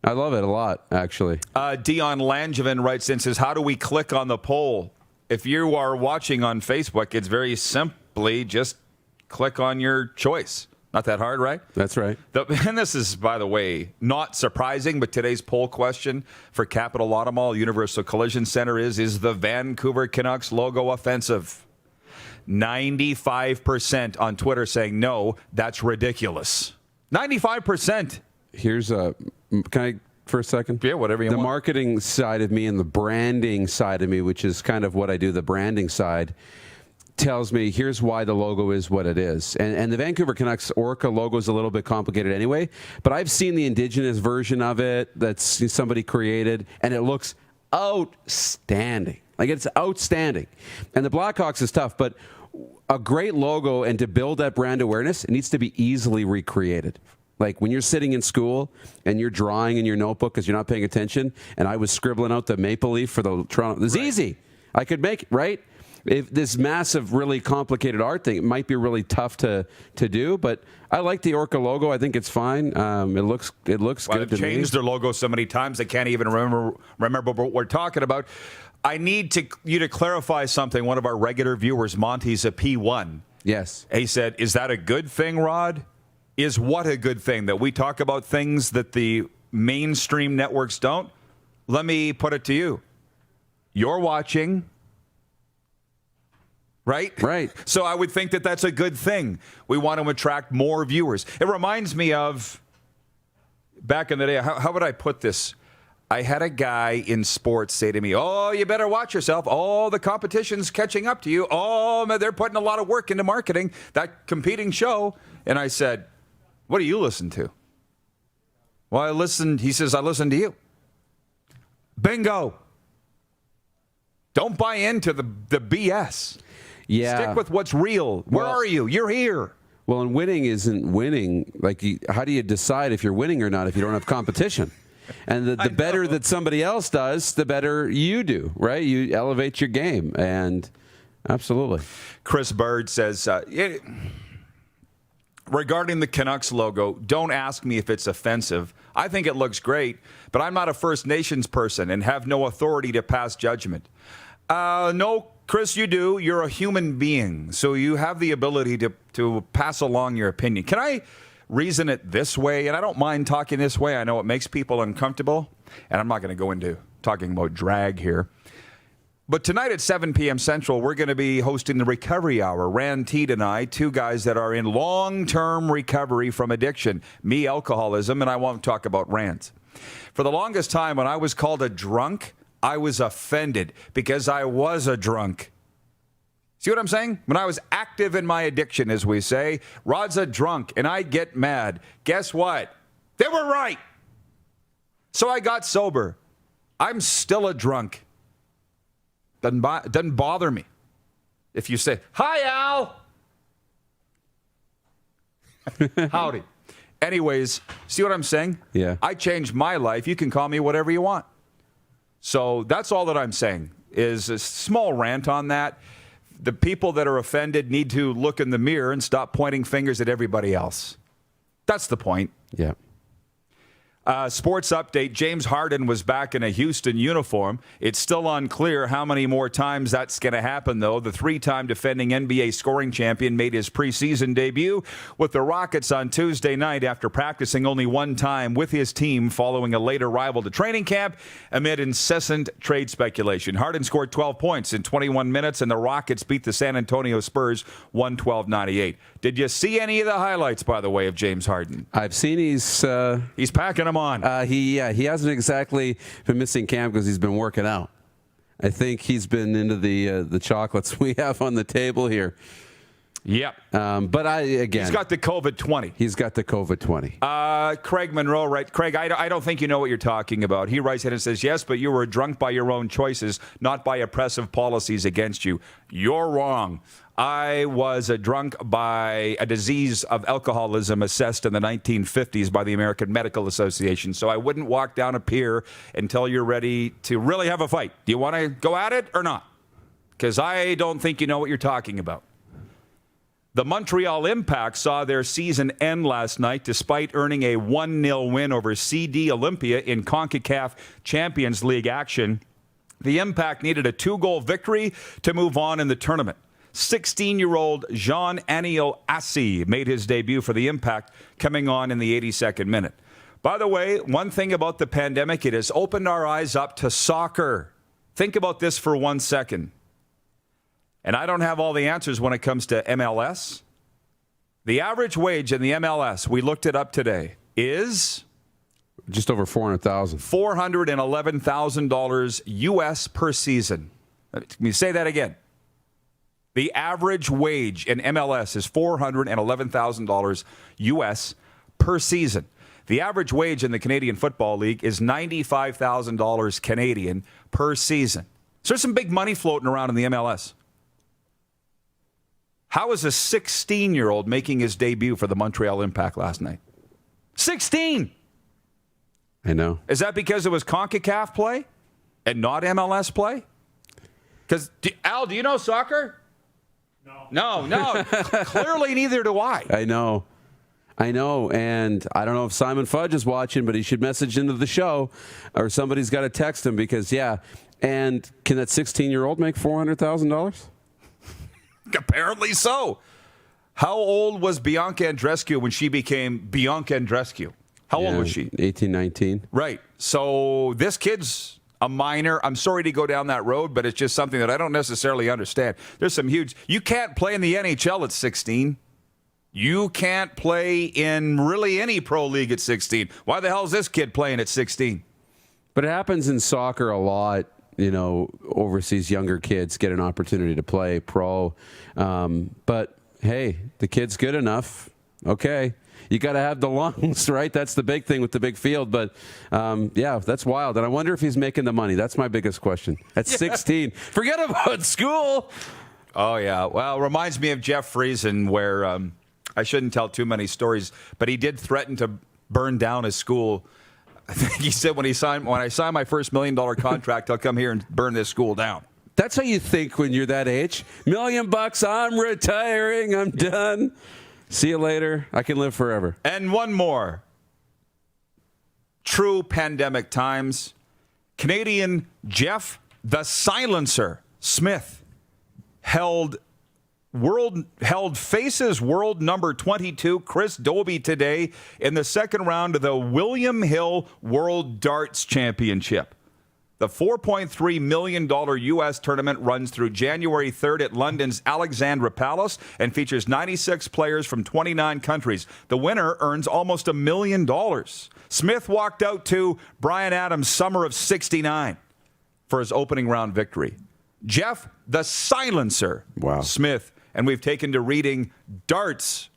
I love it a lot, actually. Dion Langevin writes in, says, how do we click on the poll? If you are watching on Facebook, it's very simply just click on your choice. Not that hard, right? That's right. And this is, by the way, not surprising, but today's poll question for Capital Auto Mall Universal Collision Center is the Vancouver Canucks logo offensive? 95% on Twitter saying, no, that's ridiculous. 95%. Can I for a second? Yeah, whatever you want. The marketing side of me and the branding side of me, which is kind of what I do, the branding side, tells me here's why the logo is what it is. And the Vancouver Canucks Orca logo is a little bit complicated anyway, but I've seen the indigenous version of it that's somebody created, and it looks outstanding. Like, it's outstanding. And the Blackhawks is tough, but a great logo, and to build that brand awareness, it needs to be easily recreated. Like when you're sitting in school and you're drawing in your notebook because you're not paying attention, and I was scribbling out the maple leaf for the Toronto. It's easy. I could make it, right? If this massive, really complicated art thing, it might be really tough to do, but I like the Orca logo. I think it's fine. It looks good to me. They've changed their logo so many times they can't even remember what we're talking about. I need you to clarify something. One of our regular viewers, Monty's a P1. Yes. He said, is that a good thing, Rod? Is what a good thing? That we talk about things that the mainstream networks don't? Let me put it to you. You're watching, right? Right. So I would think that that's a good thing. We want to attract more viewers. It reminds me of back in the day, how would I put this? I had a guy in sports say to me, oh, you better watch yourself. Oh, the competition's catching up to you. Oh, they're putting a lot of work into marketing, that competing show. And I said, what do you listen to? Well, he says, I listen to you. Bingo. Don't buy into the BS. Yeah. Stick with what's real. Where are you? You're here. Well, and winning isn't winning. Like, how do you decide if you're winning or not if you don't have competition? And the better that somebody else does, the better you do, right? You elevate your game. And absolutely. Chris Bird says, regarding the Canucks logo, don't ask me if it's offensive. I think it looks great, but I'm not a First Nations person and have no authority to pass judgment. No, Chris, you do. You're a human being, so you have the ability to pass along your opinion. Can I reason it this way? And I don't mind talking this way. I know it makes people uncomfortable, and I'm not going to go into talking about drag here. But tonight at 7 p.m. Central, we're going to be hosting the Recovery Hour. Rand Teed and I, two guys that are in long-term recovery from addiction. Me, alcoholism, and I won't talk about Rand. For the longest time, when I was called a drunk, I was offended because I was a drunk. See what I'm saying? When I was active in my addiction, as we say, Rod's a drunk, and I'd get mad. Guess what? They were right. So I got sober. I'm still a drunk. Doesn't bother me. If you say, hi, Al. Howdy. Anyways, see what I'm saying? Yeah. I changed my life. You can call me whatever you want. So that's all that I'm saying is a small rant on that. The people that are offended need to look in the mirror and stop pointing fingers at everybody else. That's the point. Yeah. Sports update, James Harden was back in a Houston uniform. It's still unclear how many more times that's going to happen, though. The three-time defending NBA scoring champion made his preseason debut with the Rockets on Tuesday night after practicing only one time with his team following a late arrival to training camp amid incessant trade speculation. Harden scored 12 points in 21 minutes, and the Rockets beat the San Antonio Spurs 112-98. Did you see any of the highlights, by the way, of James Harden? I've seen he's packing them on. He hasn't exactly been missing camp because he's been working out. I think he's been into the chocolates we have on the table here. Yep. But he's got the COVID-20. He's got the COVID-20. Craig Monroe, right? Craig, I don't think you know what you're talking about. He writes in and says, yes, but you were drunk by your own choices, not by oppressive policies against you. You're wrong. I was a drunk by a disease of alcoholism assessed in the 1950s by the American Medical Association. So I wouldn't walk down a pier until you're ready to really have a fight. Do you want to go at it or not? Because I don't think you know what you're talking about. The Montreal Impact saw their season end last night despite earning a 1-0 win over CD Olympia in CONCACAF Champions League action. The Impact needed a 2-goal victory to move on in the tournament. 16-year-old Jean-Aniel Assi made his debut for the Impact, coming on in the 82nd minute. By the way, one thing about the pandemic, it has opened our eyes up to soccer. Think about this for 1 second. And I don't have all the answers when it comes to MLS. The average wage in the MLS, we looked it up today, is just over $400,000. $411,000 U.S. per season. Let me say that again. The average wage in MLS is $411,000 U.S. per season. The average wage in the Canadian Football League is $95,000 Canadian per season. So there's some big money floating around in the MLS. How is a 16-year-old making his debut for the Montreal Impact last night? 16! I know. Is that because it was CONCACAF play and not MLS play? Because, Al, do you know soccer? No. Clearly neither do I. I know. And I don't know if Simon Fudge is watching, but he should message into the show, or somebody's got to text him because, yeah. And can that 16-year-old make $400,000? Apparently so. How old was Bianca Andreescu when she became Bianca Andreescu? How old was she? 18, 19. Right. So this kid's a minor. I'm sorry to go down that road, but it's just something that I don't necessarily understand. There's some huge... You can't play in the NHL at 16. You can't play in really any pro league at 16. Why the hell is this kid playing at 16? But it happens in soccer a lot. You know, overseas younger kids get an opportunity to play pro. But, hey, the kid's good enough. Okay. You got to have the lungs, right? That's the big thing with the big field. But, yeah, that's wild. And I wonder if he's making the money. That's my biggest question. At 16. Forget about school. Oh, yeah. Well, it reminds me of Jeff Friesen, where I shouldn't tell too many stories, but he did threaten to burn down his school. I think he said when I sign my first $1 million contract, I'll come here and burn this school down. That's how you think when you're that age. $1 million, I'm retiring, I'm done. See you later. I can live forever. And one more. True pandemic times. Canadian Jeff the Silencer Smith held Faces world number 22, Chris Dobie, today in the second round of the William Hill World Darts Championship. The $4.3 million U.S. tournament runs through January 3rd at London's Alexandra Palace and features 96 players from 29 countries. The winner earns almost $1 million. Smith walked out to Bryan Adams' Summer of '69 for his opening round victory. Jeff the Silencer Smith. And we've taken to reading darts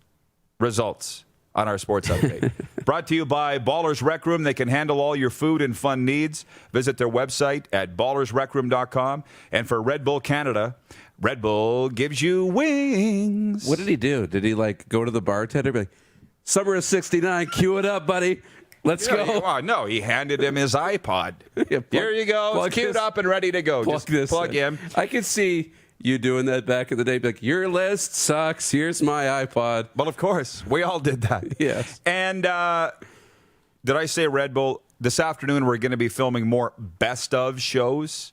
results on our sports update. Brought to you by Ballers Rec Room. They can handle all your food and fun needs. Visit their website at ballersrecroom.com. And for Red Bull Canada, Red Bull gives you wings. What did he do? Did he go to the bartender and be like, Summer of '69, cue it up, buddy. Let's go. No, he handed him his iPod. Here you go. It's queued up and ready to go. Just plug in. I could see you doing that back in the day. Like, your list sucks. Here's my iPod. Well, of course. We all did that. Yes. And did I say Red Bull? This afternoon, we're going to be filming more best of shows.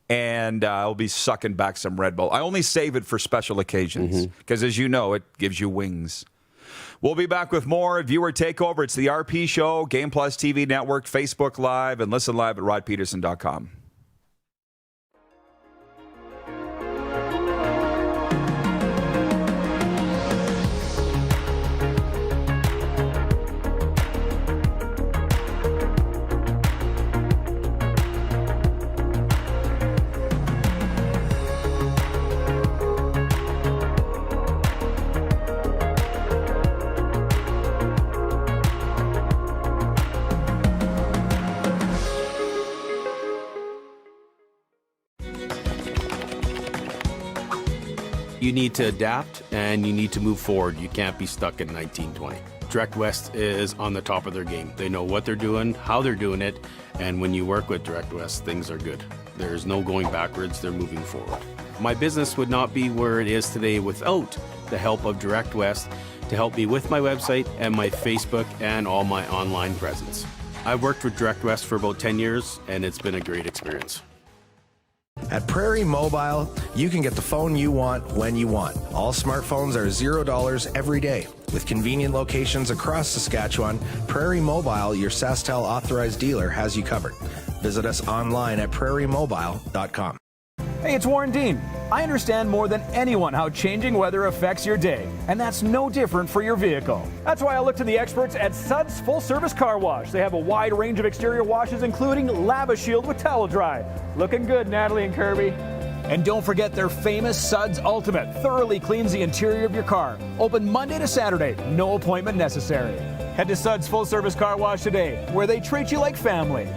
And I'll be sucking back some Red Bull. I only save it for special occasions. Because, as you know, it gives you wings. We'll be back with more Viewer Takeover. It's the RP Show, Game Plus TV Network, Facebook Live, and listen live at rodpedersen.com. You need to adapt and you need to move forward. You can't be stuck in 1920. Direct West is on the top of their game. They know what they're doing, how they're doing it, and when you work with Direct West, things are good. There's no going backwards, they're moving forward. My business would not be where it is today without the help of Direct West to help me with my website and my Facebook and all my online presence. I've worked with Direct West for about 10 years, and it's been a great experience. At Prairie Mobile, you can get the phone you want when you want. All smartphones are $0 every day. With convenient locations across Saskatchewan, Prairie Mobile, your SaskTel authorized dealer, has you covered. Visit us online at prairiemobile.com. Hey, it's Warren Dean. I understand more than anyone how changing weather affects your day, and that's no different for your vehicle. That's why I look to the experts at Suds Full Service Car Wash. They have a wide range of exterior washes, including Lava Shield with Towel Dry. Looking good, Natalie and Kirby. And don't forget their famous Suds Ultimate. Thoroughly cleans the interior of your car. Open Monday to Saturday. No appointment necessary. Head to Suds Full Service Car Wash today, where they treat you like family.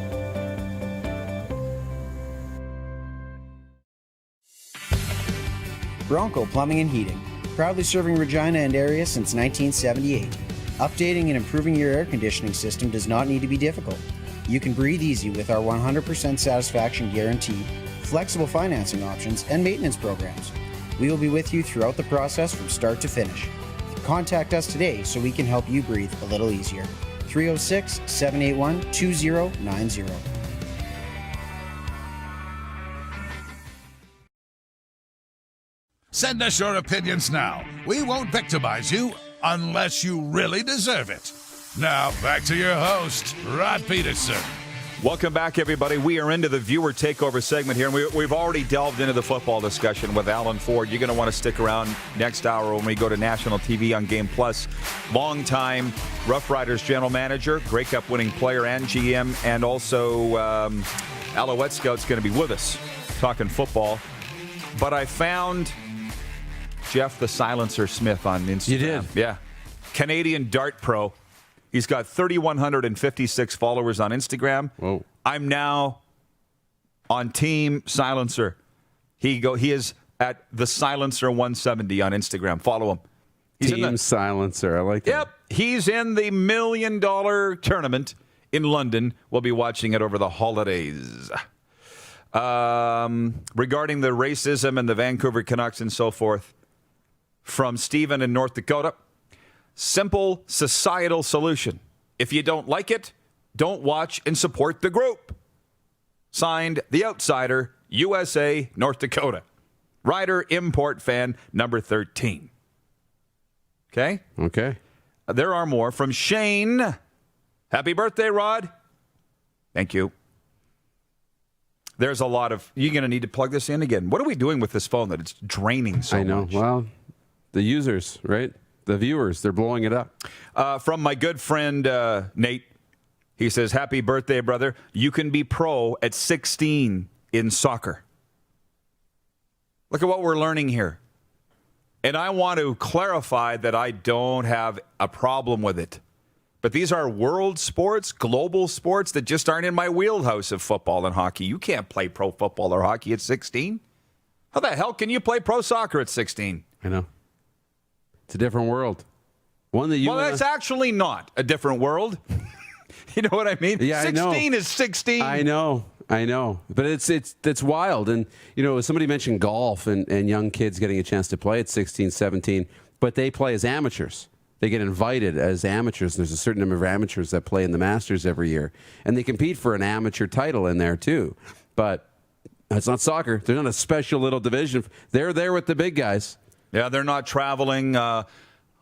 Bronco Plumbing and Heating, proudly serving Regina and area since 1978. Updating and improving your air conditioning system does not need to be difficult. You can breathe easy with our 100% satisfaction guarantee, flexible financing options, and maintenance programs. We will be with you throughout the process from start to finish. Contact us today so we can help you breathe a little easier. 306-781-2090. Send us your opinions now. We won't victimize you unless you really deserve it. Now, back to your host, Rod Pedersen. Welcome back, everybody. We are into the viewer takeover segment here, and we've already delved into the football discussion with Alan Ford. You're going to want to stick around next hour when we go to national TV on Game Plus. Longtime Rough Riders general manager, Grey Cup winning player and GM, and also Alouette Scout's going to be with us talking football. But I found Jeff the Silencer Smith on Instagram. You did? Yeah. Canadian Dart Pro. He's got 3,156 followers on Instagram. Whoa. I'm now on Team Silencer. He is at the Silencer 170 on Instagram. Follow him. He's Team Silencer. I like that. Yep. He's in the $1 million tournament in London. We'll be watching it over the holidays. Regarding the racism and the Vancouver Canucks and so forth, from Stephen in North Dakota. Simple societal solution. If you don't like it, don't watch and support the group. Signed, The Outsider, USA, North Dakota. Rider Import Fan number 13. Okay? Okay. There are more from Shane. Happy birthday, Rod. Thank you. There's a lot of... You're going to need to plug this in again. What are we doing with this phone that it's draining so much? I know. Well, the users, right? The viewers, they're blowing it up. From my good friend Nate, he says, happy birthday, brother. You can be pro at 16 in soccer. Look at what we're learning here. And I want to clarify that I don't have a problem with it. But these are world sports, global sports that just aren't in my wheelhouse of football and hockey. You can't play pro football or hockey at 16. How the hell can you play pro soccer at 16? I know. It's a different world. One that you. Well, that's actually not a different world. You know what I mean? Yeah, 16 is 16. I know. But it's wild. And, you know, somebody mentioned golf and young kids getting a chance to play at 16, 17, but they play as amateurs. They get invited as amateurs. There's a certain number of amateurs that play in the Masters every year. And they compete for an amateur title in there, too. But it's not soccer. They're not a special little division. They're there with the big guys. Yeah, they're not traveling on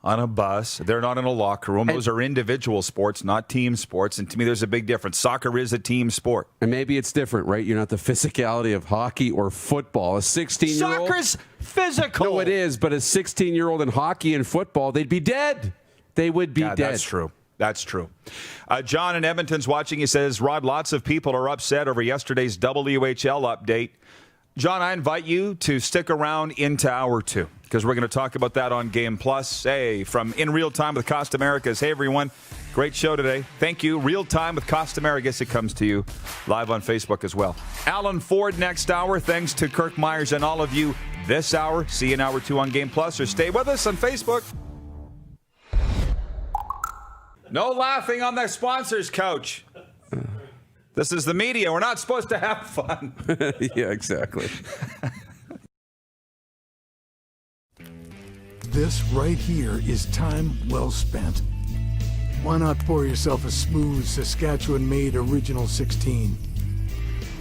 a bus. They're not in a locker room. Those are individual sports, not team sports. And to me, there's a big difference. Soccer is a team sport. And maybe it's different, right? You're not the physicality of hockey or football. A 16-year-old... Soccer's physical. No, it is. But a 16-year-old in hockey and football, they'd be dead. They would be dead. That's true. That's true. John in Edmonton's watching. He says, Rod, lots of people are upset over yesterday's WHL update. John, I invite you to stick around into hour 2 because we're going to talk about that on Game Plus. Hey, from In Real Time with Costa Americas. Hey, everyone. Great show today. Thank you. Real Time with Costa Americas. It comes to you live on Facebook as well. Alan Ford next hour. Thanks to Kirk Myers and all of you this hour. See you in hour 2 on Game Plus or stay with us on Facebook. No laughing on the sponsors, Coach. This is the media. We're not supposed to have fun. Yeah, exactly. This right here is time well spent. Why not pour yourself a smooth Saskatchewan-made Original 16?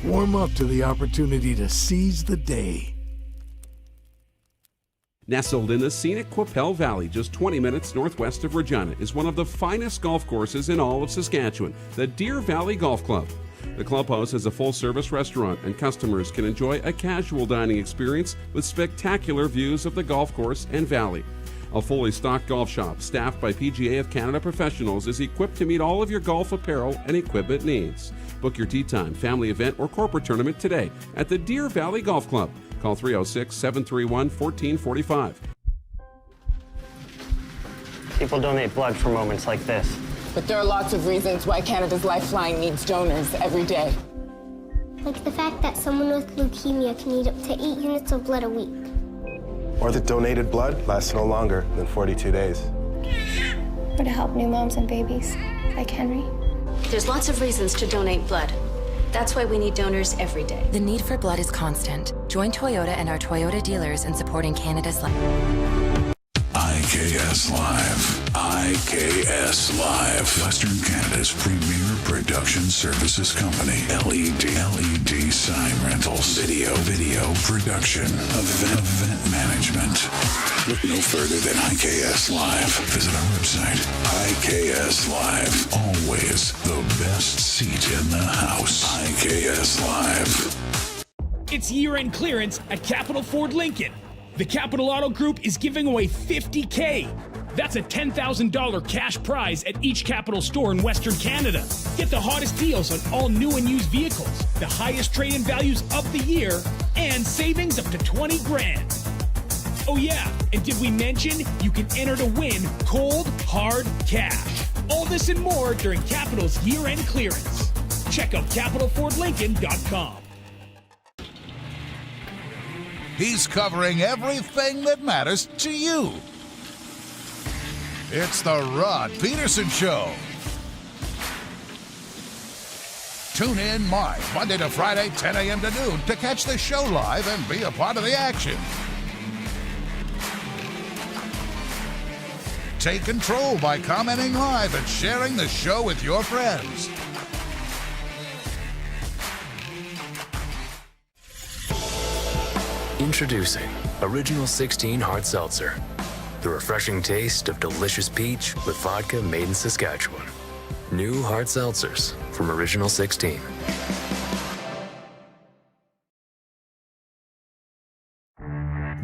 Warm up to the opportunity to seize the day. Nestled in the scenic Qu'Appelle Valley, just 20 minutes northwest of Regina, is one of the finest golf courses in all of Saskatchewan, the Deer Valley Golf Club. The clubhouse has a full-service restaurant, and customers can enjoy a casual dining experience with spectacular views of the golf course and valley. A fully stocked golf shop, staffed by PGA of Canada professionals, is equipped to meet all of your golf apparel and equipment needs. Book your tee time, family event, or corporate tournament today at the Deer Valley Golf Club. Call 306-731-1445. People donate blood for moments like this. But there are lots of reasons why Canada's Lifeline needs donors every day. Like the fact that someone with leukemia can need up to 8 units of blood a week. Or that donated blood lasts no longer than 42 days. Or to help new moms and babies, like Henry. There's lots of reasons to donate blood. That's why we need donors every day. The need for blood is constant. Join Toyota and our Toyota dealers in supporting Canada's life. IKS Live. IKS Live. Western Canada's premier production services company. LED sign rentals. Video production. Event management. Look no further than IKS Live. Visit our website. IKS Live. Always the best seat in the house. IKS Live. It's year-end clearance at Capital Ford Lincoln. The Capital Auto Group is giving away $50K. That's a $10,000 cash prize at each Capital store in Western Canada. Get the hottest deals on all new and used vehicles, the highest trade-in values of the year, and savings up to $20,000. Oh yeah, and did we mention you can enter to win cold, hard cash? All this and more during Capital's year-end clearance. Check out CapitalFordLincoln.com. He's covering everything that matters to you. It's the Rod Pedersen Show. Tune in live Monday to Friday, 10 a.m. to noon to catch the show live and be a part of the action. Take control by commenting live and sharing the show with your friends. Introducing Original 16 Hard Seltzer. The refreshing taste of delicious peach with vodka made in Saskatchewan. New hard seltzers from Original 16.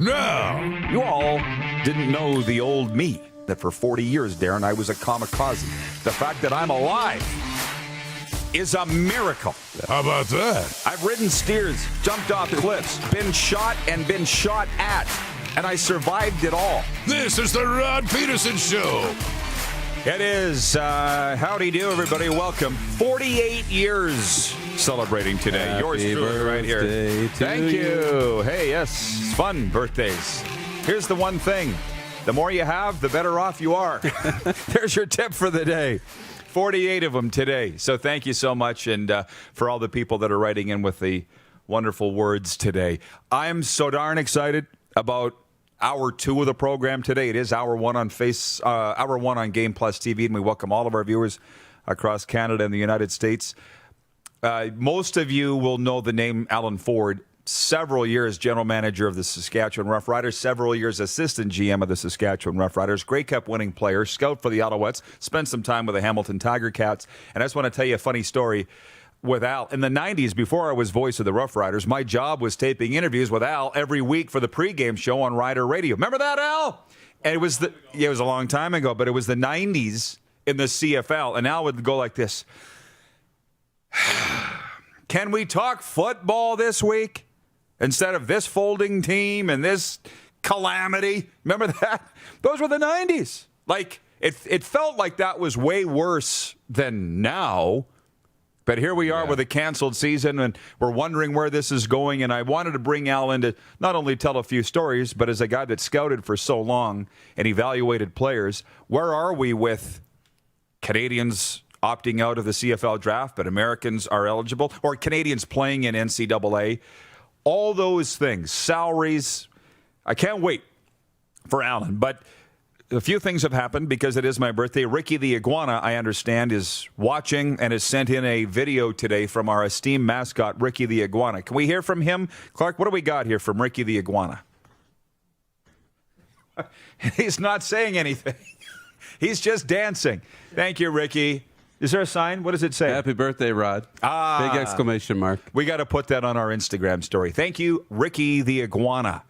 Now, you all didn't know the old me, that for 40 years, Darren, I was a kamikaze. The fact that I'm alive is a miracle. How about that? I've ridden steers, jumped off cliffs, been shot and been shot at, and I survived it all. This is the Rod Pedersen Show. It is. Howdy do, everybody. Welcome. 48 years celebrating today. Happy Yours truly right here. Thank you. Hey, yes, it's fun birthdays. Here's the one thing. The more you have, the better off you are. There's your tip for the day. 48 of them today. So thank you so much. And for all the people that are writing in with the wonderful words today. I'm so darn excited about hour 2 of the program today. It is hour 1 on hour 1 on Game Plus TV, and we welcome all of our viewers across Canada and the United States. Most of you will know the name Alan Ford. Several years general manager of the Saskatchewan Roughriders, several years assistant GM of the Saskatchewan Roughriders, Grey Cup winning player, scout for the Alouettes, spent some time with the Hamilton Tiger Cats. And I just want to tell you a funny story with Al. In the 90s, before I was voice of the Roughriders, my job was taping interviews with Al every week for the pregame show on Rider Radio. Remember that, Al? And it was a long time ago, but it was the 90s in the CFL. And Al would go like this. Can we talk football this week? Instead of this folding team and this calamity. Remember that? Those were the 90s. Like, it felt like that was way worse than now. But here we are with a canceled season, and we're wondering where this is going. And I wanted to bring Al in to not only tell a few stories, but as a guy that scouted for so long and evaluated players, where are we with Canadians opting out of the CFL draft, but Americans are eligible, or Canadians playing in NCAA? All those things, salaries. I can't wait for Alan. But a few things have happened because it is my birthday. Ricky the Iguana, I understand, is watching and has sent in a video today from our esteemed mascot, Ricky the Iguana. Can we hear from him? Clark, what do we got here from Ricky the Iguana? He's not saying anything. He's just dancing. Thank you, Ricky. Is there a sign? What does it say? Happy birthday, Rod. Big exclamation mark. We got to put that on our Instagram story. Thank you, Ricky the Iguana.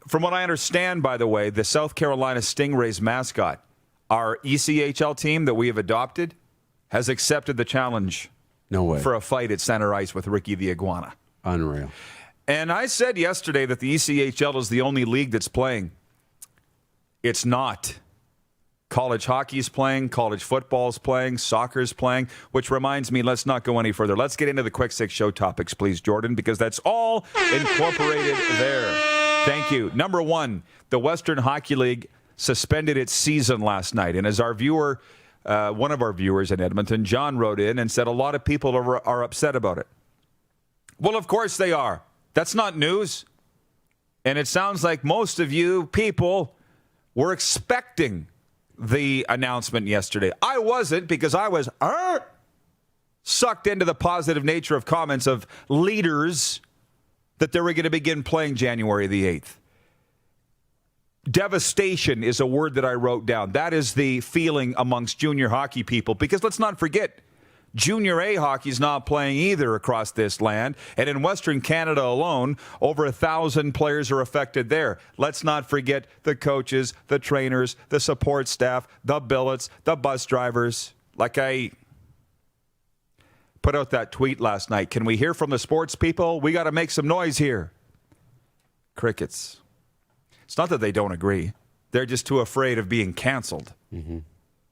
From what I understand, by the way, the South Carolina Stingrays mascot, our ECHL team that we have adopted, has accepted the challenge. No way. For a fight at center ice with Ricky the Iguana. Unreal. And I said yesterday that the ECHL is the only league that's playing. It's not. College hockey's playing, college football's playing, soccer's playing, which reminds me, let's not go any further. Let's get into the Quick Six Show topics, please, Jordan, because that's all incorporated there. Thank you. Number one, the Western Hockey League suspended its season last night. And as our viewer, one of our viewers in Edmonton, John, wrote in and said a lot of people are upset about it. Well, of course they are. That's not news. And it sounds like most of you people were expecting the announcement yesterday. I wasn't, because I was sucked into the positive nature of comments of leaders that they were going to begin playing January the 8th. Devastation is a word that I wrote down. That is the feeling amongst junior hockey people, because let's not forget, Junior A hockey is not playing either across this land. And in Western Canada alone, over 1,000 players are affected there. Let's not forget the coaches, the trainers, the support staff, the billets, the bus drivers. Like I put out that tweet last night. Can we hear from the sports people? We got to make some noise here. Crickets. It's not that they don't agree. They're just too afraid of being canceled. Mm-hmm.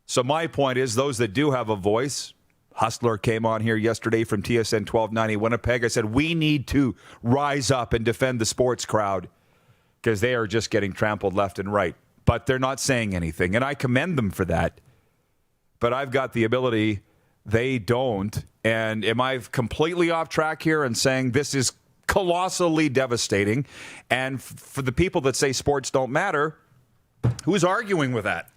So my point is, those that do have a voice, Hustler came on here yesterday from TSN 1290 Winnipeg. I said, we need to rise up and defend the sports crowd because they are just getting trampled left and right. But they're not saying anything, and I commend them for that. But I've got the ability. They don't. And am I completely off track here and saying this is colossally devastating? And for the people that say sports don't matter, who's arguing with that?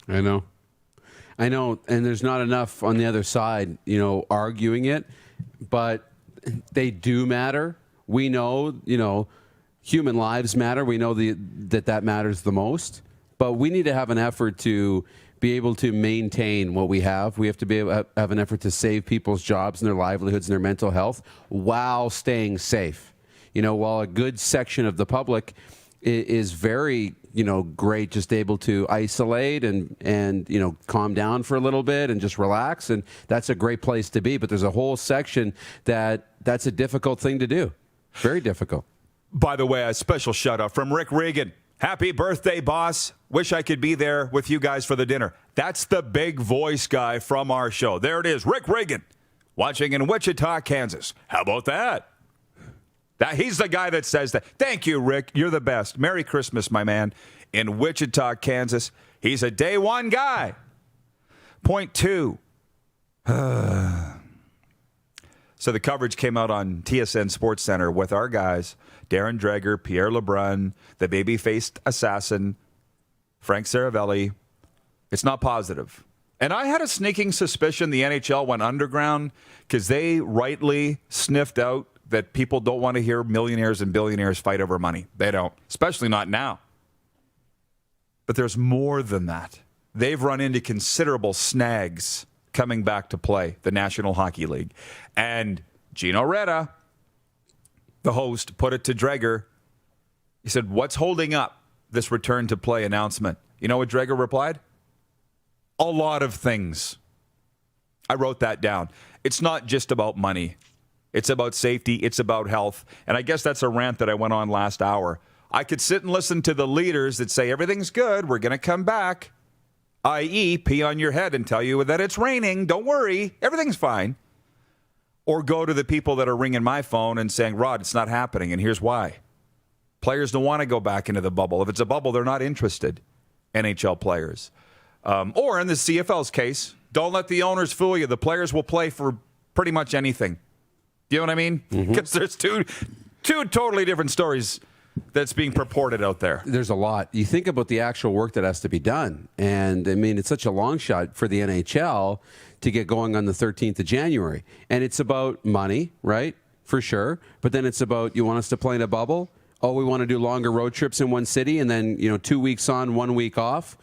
I know, and there's not enough on the other side, arguing it, but they do matter. We know, human lives matter. We know that matters the most, but we need to have an effort to be able to maintain what we have. We have to be able to have an effort to save people's jobs and their livelihoods and their mental health while staying safe. While a good section of the public is very, great, just able to isolate and calm down for a little bit and just relax. And that's a great place to be. But there's a whole section that's a difficult thing to do. Very difficult. By the way, a special shout out from Rick Regan. Happy birthday, boss. Wish I could be there with you guys for the dinner. That's the big voice guy from our show. There it is, Rick Regan, watching in Wichita, Kansas. How about that? He's the guy that says that. Thank you, Rick. You're the best. Merry Christmas, my man. In Wichita, Kansas. He's a day one guy. Point two. So the coverage came out on TSN Sports Center with our guys, Darren Dreger, Pierre Lebrun, the baby-faced assassin, Frank Saravelli. It's not positive. And I had a sneaking suspicion the NHL went underground because they rightly sniffed out that people don't want to hear millionaires and billionaires fight over money. They don't, especially not now. But there's more than that. They've run into considerable snags coming back to play, the National Hockey League. And Gino Reda, the host, put it to Dreger. He said, what's holding up this return to play announcement? You know what Dreger replied? A lot of things. I wrote that down. It's not just about money. It's about safety. It's about health. And I guess that's a rant that I went on last hour. I could sit and listen to the leaders that say everything's good, we're going to come back, i.e. pee on your head and tell you that it's raining, don't worry, everything's fine. Or go to the people that are ringing my phone and saying, Rod, it's not happening, and here's why. Players don't want to go back into the bubble. If it's a bubble, they're not interested, NHL players. Or in the CFL's case, don't let the owners fool you. The players will play for pretty much anything. You know what I mean? Because there's two totally different stories that's being purported out there. There's a lot. You think about the actual work that has to be done. And, I mean, it's such a long shot for the NHL to get going on the 13th of January. And it's about money, right? For sure. But then it's about, you want us to play in a bubble? Oh, we want to do longer road trips in one city and then, 2 weeks on, 1 week off.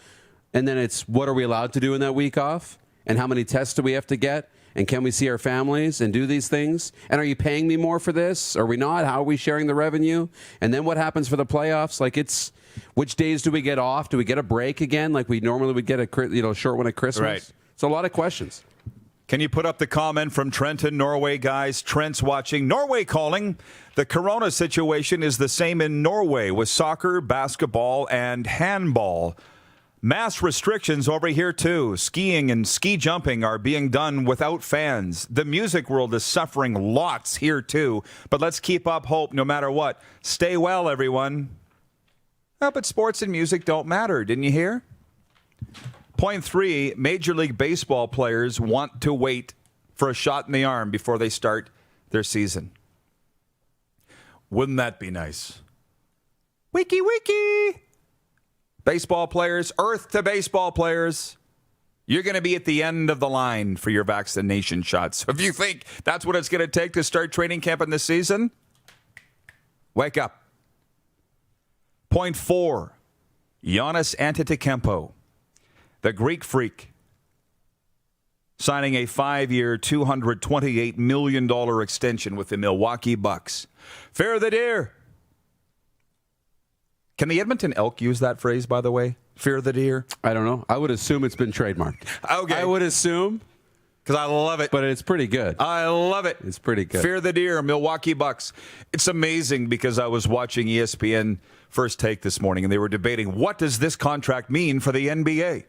And then it's, what are we allowed to do in that week off? And how many tests do we have to get? And can we see our families and do these things? And are you paying me more for this? Are we not? How are we sharing the revenue? And then what happens for the playoffs? Like, it's, which days do we get off? Do we get a break again like we normally would get a short one at Christmas? Right. It's a lot of questions. Can you put up the comment from Trenton, Norway, guys? Trent's watching. Norway calling. The corona situation is the same in Norway with soccer, basketball, and handball. Mass restrictions over here, too. Skiing and ski jumping are being done without fans. The music world is suffering lots here, too. But let's keep up hope no matter what. Stay well, everyone. Oh, but sports and music don't matter. Didn't you hear? Point 3, Major League Baseball players want to wait for a shot in the arm before they start their season. Wouldn't that be nice? Wiki, wiki. Baseball players, earth to baseball players, you're going to be at the end of the line for your vaccination shots. So if you think that's what it's going to take to start training camp in this season, wake up. Point 4, Giannis Antetokounmpo, the Greek freak, signing a 5-year, $228 million extension with the Milwaukee Bucks. Fear the deer. Can the Edmonton Elk use that phrase, by the way? Fear the deer? I don't know. I would assume it's been trademarked. Okay. I would assume. Because I love it. But it's pretty good. I love it. It's pretty good. Fear the deer, Milwaukee Bucks. It's amazing because I was watching ESPN First Take this morning, and they were debating, what does this contract mean for the NBA?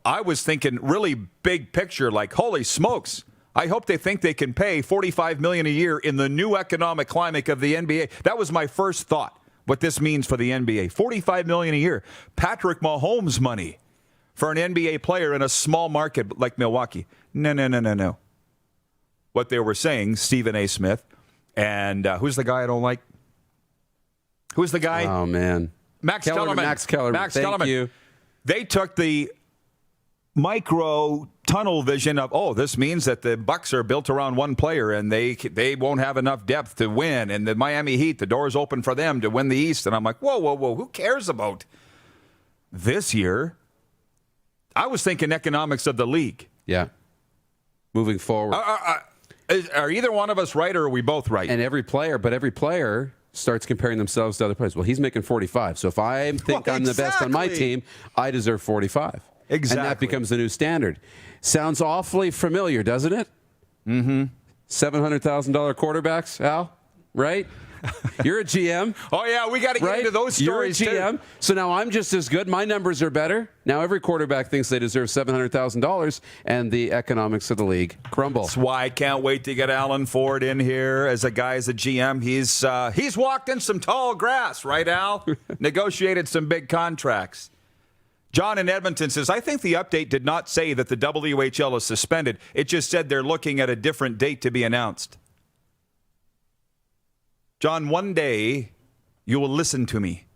I was thinking really big picture, like, holy smokes. I hope they think they can pay $45 million a year in the new economic climate of the NBA. That was my first thought. What this means for the NBA. $45 million a year. Patrick Mahomes money for an NBA player in a small market like Milwaukee. No. What they were saying, Stephen A. Smith, and who's the guy I don't like? Who's the guy? Oh, man. Max Kellerman. Max Kellerman. Thank you. They took the micro tunnel vision of, this means that the Bucks are built around one player and they won't have enough depth to win. And the Miami Heat, the door's open for them to win the East. And I'm like, whoa. Who cares about this year? I was thinking economics of the league. Yeah. Moving forward. Are either one of us right or are we both right? And every player starts comparing themselves to other players. Well, he's making 45. So if I think I'm the best on my team, I deserve 45. Exactly. And that becomes the new standard. Sounds awfully familiar, doesn't it? Mm-hmm. $700,000 quarterbacks, Al, right? You're a GM. Oh, yeah, we got to get into those stories, You're a GM. too. So now I'm just as good. My numbers are better. Now every quarterback thinks they deserve $700,000, and the economics of the league crumble. That's why I can't wait to get Alan Ford in here as a GM. He's walked in some tall grass, right, Al? Negotiated some big contracts. John in Edmonton says, I think the update did not say that the WHL is suspended. It just said they're looking at a different date to be announced. John, one day you will listen to me.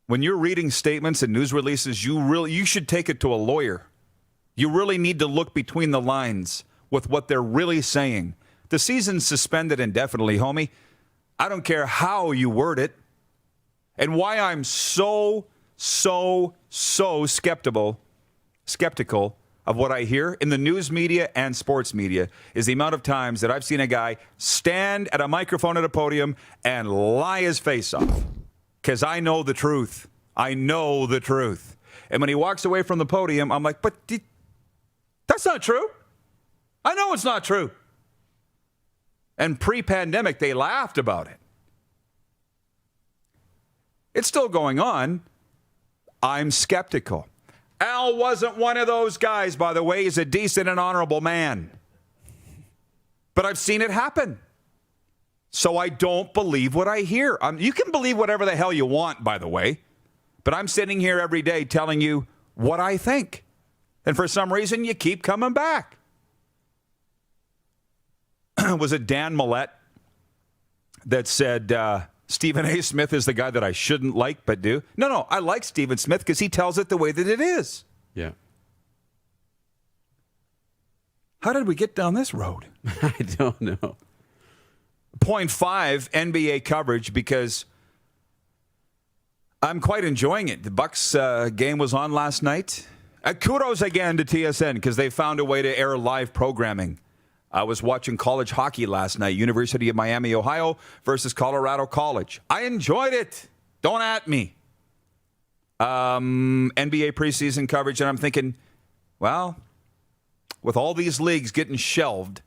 When you're reading statements and news releases, you should take it to a lawyer. You really need to look between the lines with what they're really saying. The season's suspended indefinitely, homie. I don't care how you word it. And why I'm so skeptical of what I hear in the news media and sports media is the amount of times that I've seen a guy stand at a microphone at a podium and lie his face off. Because I know the truth. I know the truth. And when he walks away from the podium, I'm like, but that's not true. I know it's not true. And pre-pandemic, they laughed about it. It's still going on. I'm skeptical. Al wasn't one of those guys, by the way. He's a decent and honorable man. But I've seen it happen. So I don't believe what I hear. You can believe whatever the hell you want, by the way. But I'm sitting here every day telling you what I think. And for some reason, you keep coming back. Was it Dan Millett that said Stephen A. Smith is the guy that I shouldn't like but do. No, I like Stephen Smith because he tells it the way that it is. Yeah. How did we get down this road? I don't know. 0.5 NBA coverage because I'm quite enjoying it. The Bucks game was on last night. Kudos again to TSN because they found a way to air live programming. I was watching college hockey last night, University of Miami, Ohio versus Colorado College. I enjoyed it. Don't at me. NBA preseason coverage, and I'm thinking, well, with all these leagues getting shelved,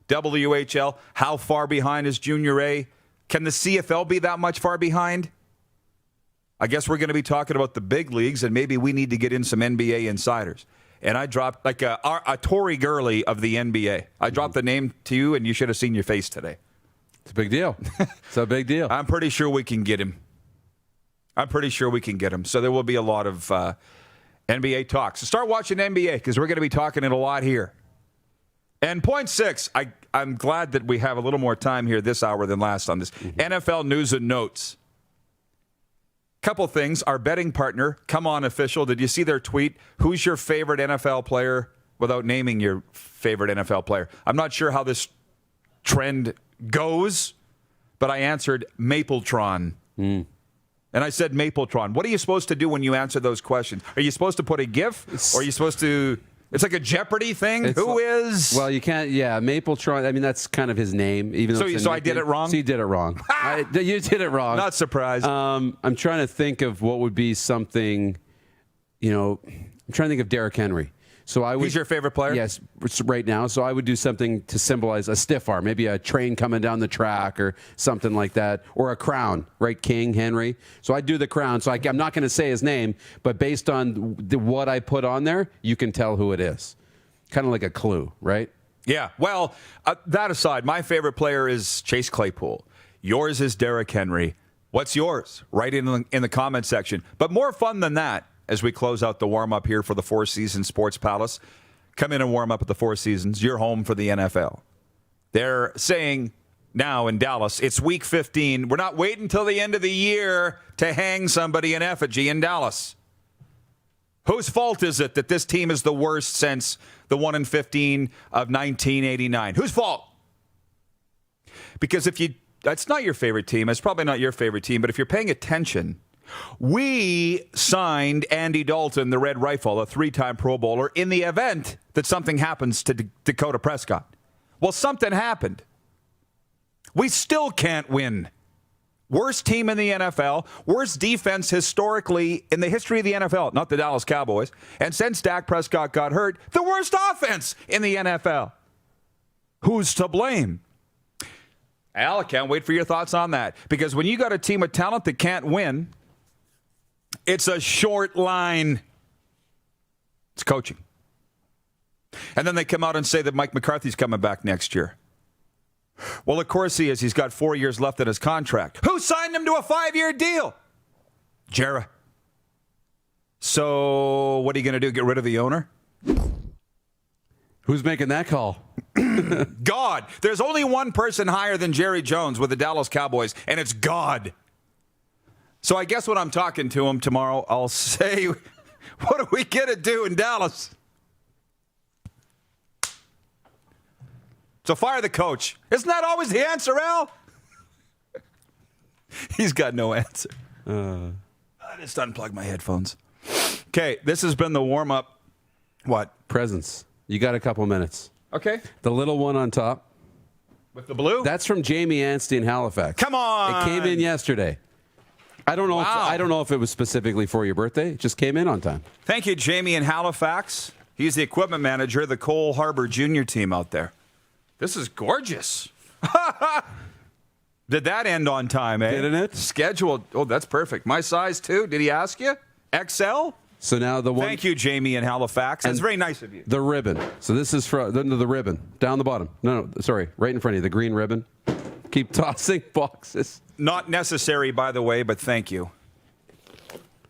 WHL, how far behind is Junior A? Can the CFL be that much far behind? I guess we're going to be talking about the big leagues, and maybe we need to get in some NBA insiders. And I dropped like a Tory Gurley of the NBA. I dropped the name to you, and you should have seen your face today. It's a big deal. It's a big deal. I'm pretty sure we can get him. So there will be a lot of NBA talk. So start watching NBA because we're going to be talking it a lot here. And 0.6, I'm glad that we have a little more time here this hour than last on this. NFL news and notes. Couple things. Our betting partner, Come On Official, did you see their tweet? Who's your favorite NFL player without naming your favorite NFL player? I'm not sure how this trend goes, but I answered Mapletron. And I said Mapletron. What are you supposed to do when you answer those questions? Are you supposed to put a GIF? Or are you supposed to... It's like a Jeopardy thing. Who is? Well, you can't. Yeah, Mapletron. I mean, that's kind of his name. Even though so I did it wrong. So you did it wrong. You did it wrong. Not surprised. I'm trying to think of what would be something. I'm trying to think of Derrick Henry. So I would. He's your favorite player? Yes, right now. So I would do something to symbolize a stiff arm, maybe a train coming down the track or something like that, or a crown, right? King Henry. So I do the crown. So I'm not going to say his name, but based on what I put on there, you can tell who it is. Kind of like a clue, right? Yeah. Well, that aside, my favorite player is Chase Claypool. Yours is Derrick Henry. What's yours? Write in the comment section. But more fun than that. As we close out the warm-up here for the Four Seasons Sports Palace. Come in and warm up at the Four Seasons. You're home for the NFL. They're saying now in Dallas, it's Week 15. We're not waiting until the end of the year to hang somebody in effigy in Dallas. Whose fault is it that this team is the worst since the 1-15 of 1989? Whose fault? Because that's not your favorite team. It's probably not your favorite team. But if you're paying attention... We signed Andy Dalton, the Red Rifle, a 3-time Pro Bowler, in the event that something happens to Dakota Prescott. Well, something happened. We still can't win. Worst team in the NFL, worst defense historically in the history of the NFL, not the Dallas Cowboys. And since Dak Prescott got hurt, the worst offense in the NFL. Who's to blame? Al, I can't wait for your thoughts on that. Because when you got a team of talent that can't win... It's a short line. It's coaching. And then they come out and say that Mike McCarthy's coming back next year. Well, of course he is. He's got 4 years left in his contract. Who signed him to a 5-year deal? Jarrah. So what are you going to do? Get rid of the owner? Who's making that call? God. There's only one person higher than Jerry Jones with the Dallas Cowboys, and it's God. So I guess when I'm talking to him tomorrow, I'll say, what are we going to do in Dallas? So fire the coach. Isn't that always the answer, Al? He's got no answer. I just unplugged my headphones. Okay, this has been the warm-up. What? Presents. You got a couple minutes. Okay. The little one on top. With the blue? That's from Jamie Anstey in Halifax. Come on! It came in yesterday. I don't know. Wow. I don't know if it was specifically for your birthday. It just came in on time. Thank you, Jamie in Halifax. He's the equipment manager of the Cole Harbour Junior team out there. This is gorgeous. Did that end on time, eh? Didn't it? Scheduled. Oh, that's perfect. My size, too. Did he ask you? XL? So now the one. Thank you, Jamie in Halifax. That's very nice of you. The ribbon. So this is for the ribbon. Down the bottom. No, sorry. Right in front of you. The green ribbon. Keep tossing boxes. Not necessary, by the way, but thank you.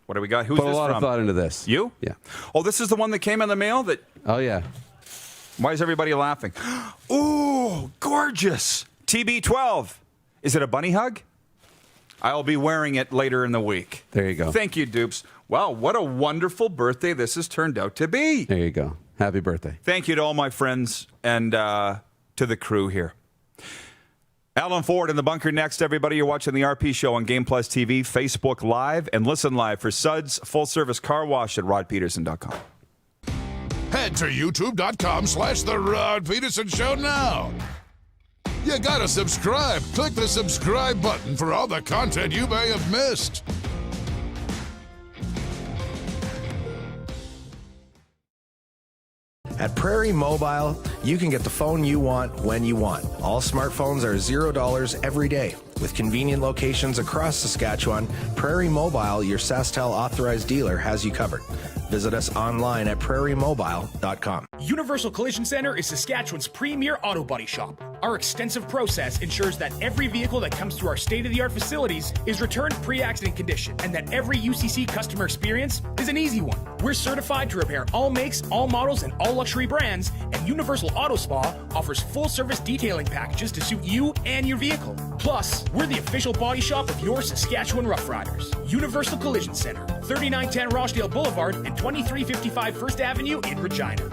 What do we got? Who's Put this a lot from? of thought into this. You? Yeah. Oh, this is the one that came in the mail? Oh, yeah. Why is everybody laughing? Ooh, gorgeous. TB12. Is it a bunny hug? I'll be wearing it later in the week. There you go. Thank you, Dupes. Wow, what a wonderful birthday this has turned out to be. There you go. Happy birthday. Thank you to all my friends and to the crew here. Alan Ford in the bunker next, everybody. You're watching the RP Show on Game Plus TV, Facebook Live, and listen live for Suds full-service car wash at rodpedersen.com. Head to youtube.com/The Rod Pedersen Show now. You gotta subscribe. Click the subscribe button for all the content you may have missed. At Prairie Mobile, you can get the phone you want when you want. All smartphones are $0 every day. With convenient locations across Saskatchewan, Prairie Mobile, your SaskTel authorized dealer, has you covered. Visit us online at prairiemobile.com. Universal Collision Center is Saskatchewan's premier auto body shop. Our extensive process ensures that every vehicle that comes through our state-of-the-art facilities is returned pre-accident condition, and that every UCC customer experience is an easy one. We're certified to repair all makes, all models, and all luxury brands, and Universal Auto Spa offers full-service detailing packages to suit you and your vehicle. Plus, we're the official body shop of your Saskatchewan Rough Riders. Universal Collision Center, 3910 Rochdale Boulevard and 2355 First Avenue in Regina.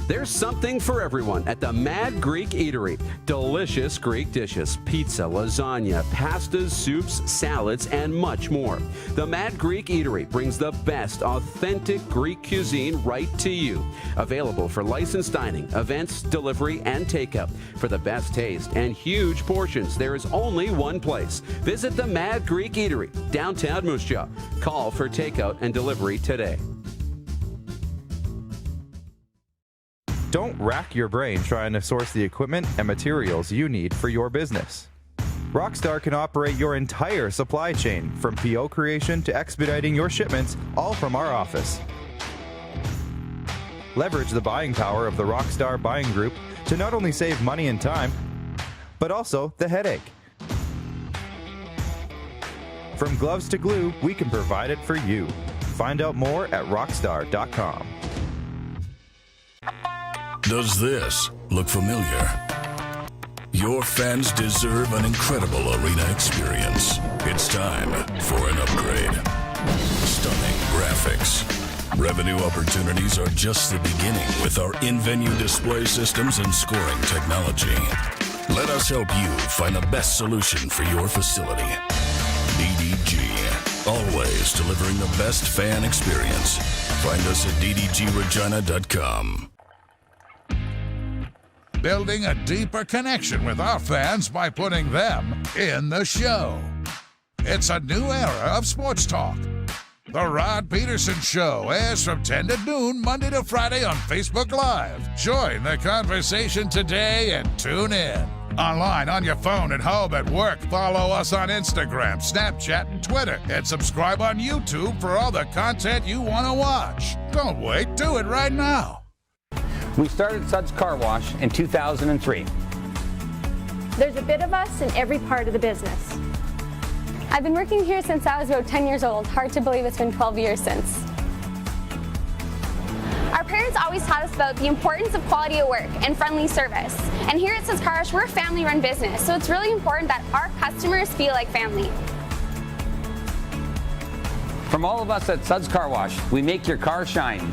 There's something for everyone at the Mad Greek Eatery. Delicious Greek dishes, pizza, lasagna, pastas, soups, salads, and much more. The Mad Greek Eatery brings the best authentic Greek cuisine right to you. Available for licensed dining, events, delivery, and takeout. For the best taste and huge portions, there is only one place. Visit the Mad Greek Eatery, downtown Moose Jaw. Call for takeout and delivery today. Don't rack your brain trying to source the equipment and materials you need for your business. Rockstar can operate your entire supply chain, from PO creation to expediting your shipments, all from our office. Leverage the buying power of the Rockstar buying group to not only save money and time, but also the headache. From gloves to glue, we can provide it for you. Find out more at rockstar.com. Does this look familiar? Your fans deserve an incredible arena experience. It's time for an upgrade. Stunning graphics. Revenue opportunities are just the beginning with our in-venue display systems and scoring technology. Let us help you find the best solution for your facility. DDG. Always delivering the best fan experience. Find us at ddgregina.com. Building a deeper connection with our fans by putting them in the show. It's a new era of sports talk. The Rod Pedersen Show airs from 10 to noon, Monday to Friday on Facebook Live. Join the conversation today and tune in. Online, on your phone, at home, at work. Follow us on Instagram, Snapchat, and Twitter. And subscribe on YouTube for all the content you want to watch. Don't wait, do it right now. We started Suds Car Wash in 2003. There's a bit of us in every part of the business. I've been working here since I was about 10 years old. Hard to believe it's been 12 years since. Our parents always taught us about the importance of quality of work and friendly service. And here at Suds Car Wash, we're a family-run business, so it's really important that our customers feel like family. From all of us at Suds Car Wash, we make your car shine.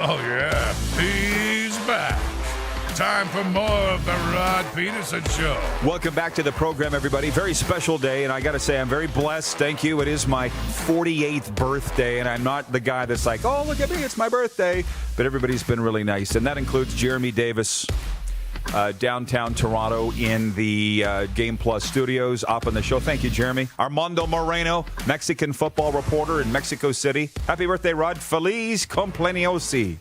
Oh, yeah, he's back. Time for more of the Rod Pedersen Show. Welcome back to the program, everybody. Very special day, and I got to say, I'm very blessed. Thank you. It is my 48th birthday, and I'm not the guy that's like, oh, look at me, it's my birthday. But everybody's been really nice, and that includes Jeremy Davis, downtown Toronto in the Game Plus studios, up on the show. Thank you, Jeremy. Armando Moreno, Mexican football reporter in Mexico City. Happy birthday, Rod. Feliz cumpleaños.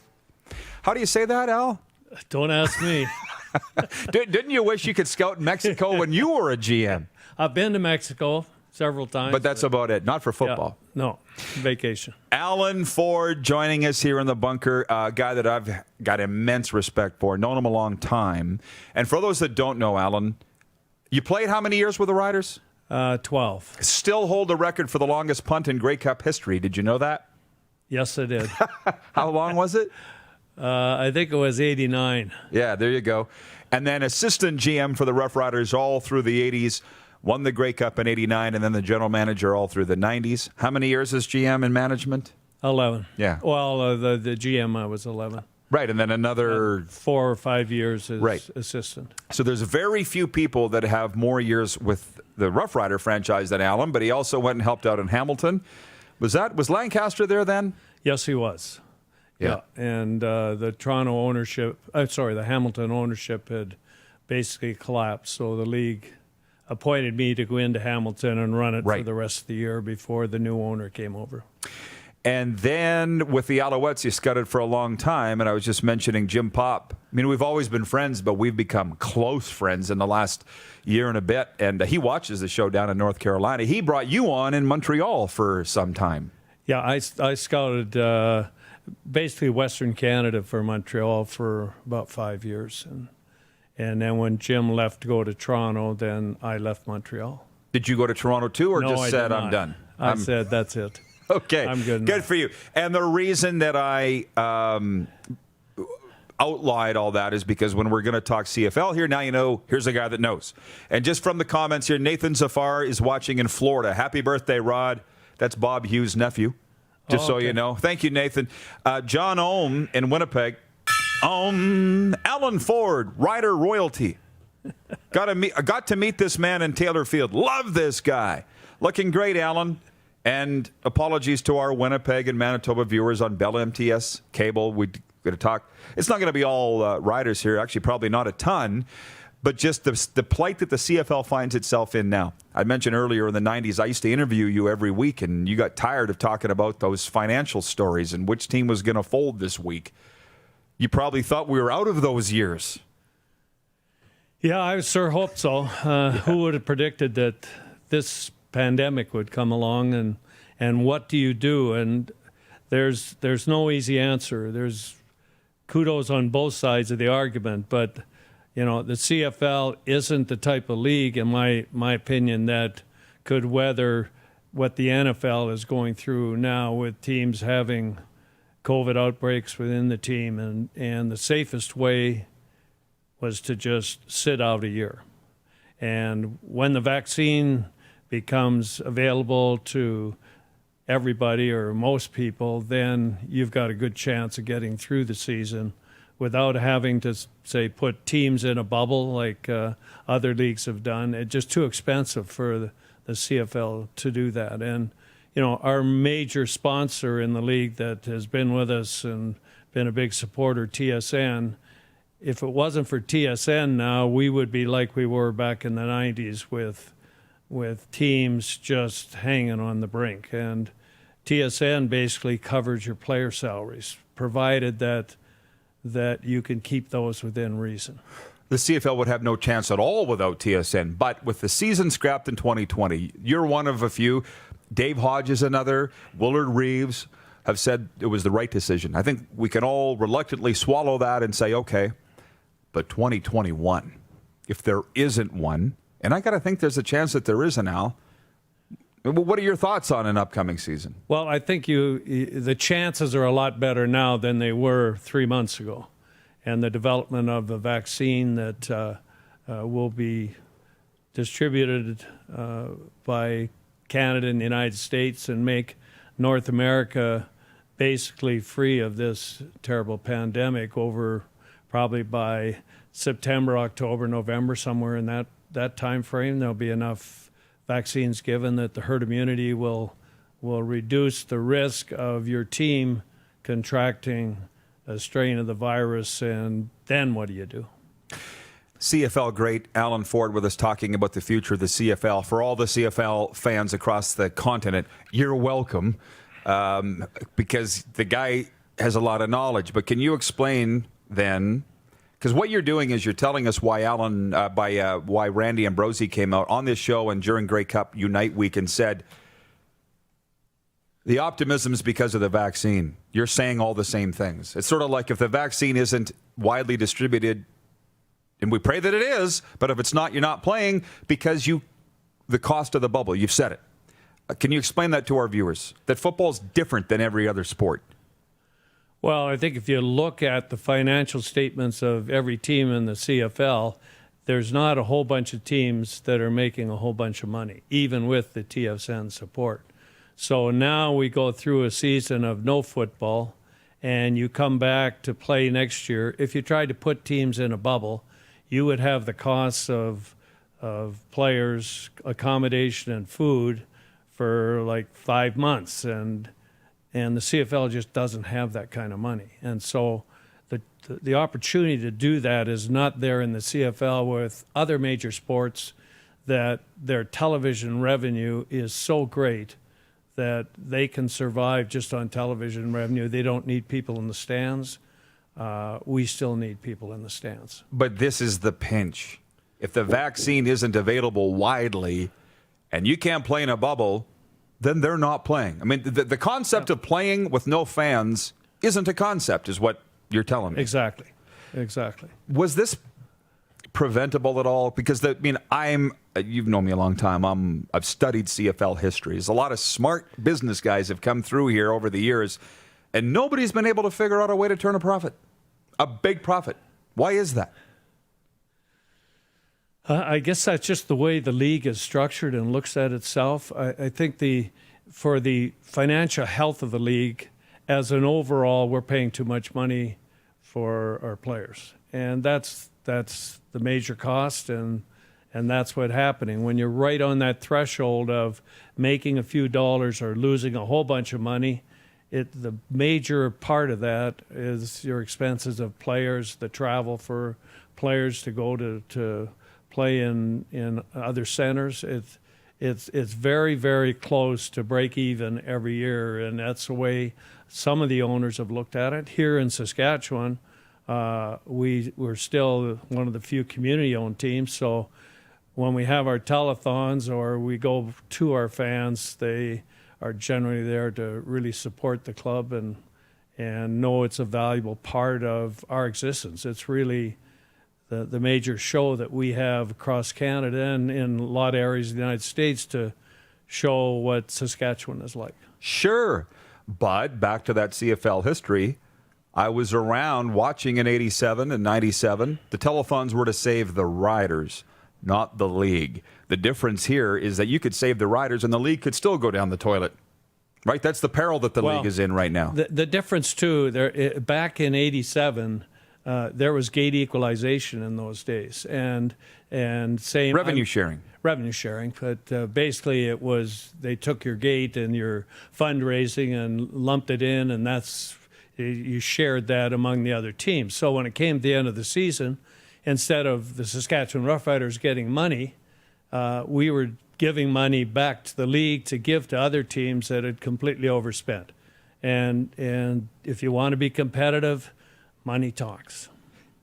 How do you say that, Al? Don't ask me. Didn't you wish you could scout in Mexico when you were a GM? I've been to Mexico. several times. But that's about it. Not for football. Yeah, no, vacation. Alan Ford joining us here in the bunker, a guy that I've got immense respect for, known him a long time. And for those that don't know, Alan, you played how many years with the Riders? 12. Still hold the record for the longest punt in Grey Cup history. Did you know that? Yes, I did. How long was it? I think it was 89. Yeah, there you go. And then assistant GM for the Rough Riders all through the 80s, won the Grey Cup in 89, and then the general manager all through the 90s. How many years as GM in management? 11. Yeah. Well, the GM, I was 11. Right, and then another 4 or 5 years as assistant. So there's very few people that have more years with the Rough Rider franchise than Alan, but he also went and helped out in Hamilton. Was Lancaster there then? Yes, he was. Yeah. And the the Hamilton ownership had basically collapsed, so the league appointed me to go into Hamilton and run it for the rest of the year before the new owner came over. And then with the Alouettes, you scouted for a long time, and I was just mentioning Jim Popp. I mean, we've always been friends, but we've become close friends in the last year and a bit, and he watches the show down in North Carolina. He brought you on in Montreal for some time. Yeah, I scouted basically Western Canada for Montreal for about 5 years. And then when Jim left to go to Toronto, then I left Montreal. Did you go to Toronto too, or just said, I'm done? I said, that's it. Okay. I'm good. Good for you. And the reason that I outlined all that is because when we're going to talk CFL here, now you know, here's a guy that knows. And just from the comments here, Nathan Zafar is watching in Florida. Happy birthday, Rod. That's Bob Hughes' nephew, just so you know. Thank you, Nathan. John Ohm in Winnipeg. Alan Ford, Rider royalty. Got to meet this man in Taylor Field. Love this guy. Looking great, Alan. And apologies to our Winnipeg and Manitoba viewers on Bell MTS cable. We're going to talk. It's not going to be all riders here. Actually, probably not a ton. But just the plight that the CFL finds itself in now. I mentioned earlier in the 90s, I used to interview you every week, and you got tired of talking about those financial stories and which team was going to fold this week. You probably thought we were out of those years. Yeah, I sure hoped so. Who would have predicted that this pandemic would come along, and what do you do? And there's no easy answer. There's kudos on both sides of the argument, but you know, the CFL isn't the type of league, in my opinion, that could weather what the NFL is going through now with teams having COVID outbreaks within the team, and the safest way was to just sit out a year. And when the vaccine becomes available to everybody or most people, then you've got a good chance of getting through the season without having to, say, put teams in a bubble like other leagues have done. It's just too expensive for the CFL to do that. And, you know, our major sponsor in the league that has been with us and been a big supporter, TSN, if it wasn't for TSN now, we would be like we were back in the 90s with teams just hanging on the brink. And TSN basically covers your player salaries, provided that you can keep those within reason. The CFL would have no chance at all without TSN. But with the season scrapped in 2020, you're one of a few. Dave Hodge is another. Willard Reeves have said it was the right decision. I think we can all reluctantly swallow that and say, okay, but 2021, if there isn't one, and I got to think there's a chance that there is an Al. What are your thoughts on an upcoming season? Well, I think the chances are a lot better now than they were 3 months ago. And the development of the vaccine that will be distributed by Canada and the United States and make North America basically free of this terrible pandemic over probably by September, October, November, somewhere in that time frame. There'll be enough vaccines given that the herd immunity will reduce the risk of your team contracting a strain of the virus, and then what do you do? CFL great Alan Ford with us talking about the future of the CFL. For all the CFL fans across the continent, you're welcome, because the guy has a lot of knowledge. But can you explain then, Because what you're doing is you're telling us why why Randy Ambrosie came out on this show and during Grey Cup Unite Week and said the optimism is because of the vaccine. You're saying all the same things. It's sort of like if the vaccine isn't widely distributed, and we pray that it is, but if it's not, you're not playing because the cost of the bubble. You've said it. Can you explain that to our viewers? That football's different than every other sport. Well, I think if you look at the financial statements of every team in the CFL, there's not a whole bunch of teams that are making a whole bunch of money, even with the TSN support. So now we go through a season of no football, and you come back to play next year. If you tried to put teams in a bubble, you would have the costs of players, accommodation, and food for like 5 months, and the CFL just doesn't have that kind of money. And so the opportunity to do that is not there in the CFL with other major sports, that their television revenue is so great that they can survive just on television revenue. They don't need people in the stands. We still need people in the stands. But this is the pinch. If the vaccine isn't available widely and you can't play in a bubble, then they're not playing. I mean, the concept of playing with no fans isn't a concept, is what you're telling me. Exactly. Was this preventable at all? Because you've known me a long time. I've studied CFL history. There's a lot of smart business guys have come through here over the years, and nobody's been able to figure out a way to turn a profit, a big profit. Why is that? I guess that's just the way the league is structured and looks at itself. I think for the financial health of the league, as an overall, we're paying too much money for our players, and that's the major cost, and that's what's happening when you're right on that threshold of making a few dollars or losing a whole bunch of money. The major part of that is your expenses of players, the travel for players to go to play in other centers. It's very, very close to break even every year, and that's the way some of the owners have looked at it. Here in Saskatchewan, we're still one of the few community-owned teams, so when we have our telethons or we go to our fans, they are generally there to really support the club and know it's a valuable part of our existence. It's really the major show that we have across Canada and in a lot of areas of the United States to show what Saskatchewan is like. Sure, but back to that CFL history, I was around watching in 87 and 97. The telethons were to save the riders, not the league. The difference here is that you could save the riders and the league could still go down the toilet. Right? That's the peril that the league is in right now. The difference, too, back in 87, there was gate equalization in those days. And same revenue sharing. Revenue sharing. But basically it was they took your gate and your fundraising and lumped it in, and you shared that among the other teams. So when it came to the end of the season, instead of the Saskatchewan Roughriders getting money, we were giving money back to the league to give to other teams that had completely overspent. And if you want to be competitive, money talks.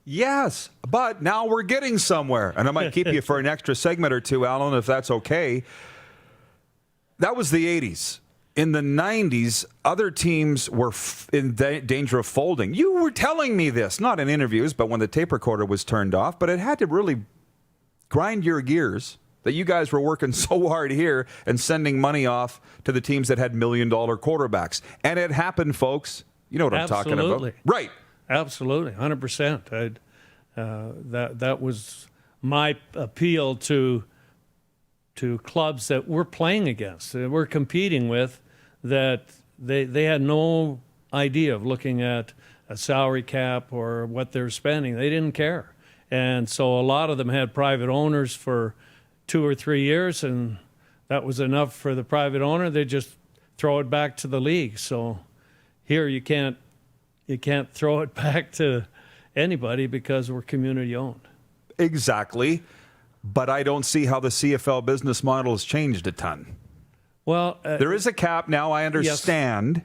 Yes, but now we're getting somewhere. And I might keep you for an extra segment or two, Alan, if that's okay. That was the 80s. In the 90s, other teams were in danger of folding. You were telling me this, not in interviews, but when the tape recorder was turned off. But it had to really grind your gears that you guys were working so hard here and sending money off to the teams that had $1 million quarterbacks. And it happened, folks. You know what I'm talking about. Right. Absolutely, 100%. That was my appeal to clubs that we're playing against, that we're competing with, that they had no idea of looking at a salary cap or what they're spending. They didn't care. And so a lot of them had private owners for 2 or 3 years, and that was enough for the private owner. They just throw it back to the league. So here you can't throw it back to anybody because we're community owned. Exactly. But I don't see how the CFL business model has changed a ton. Well, there is a cap now, I understand.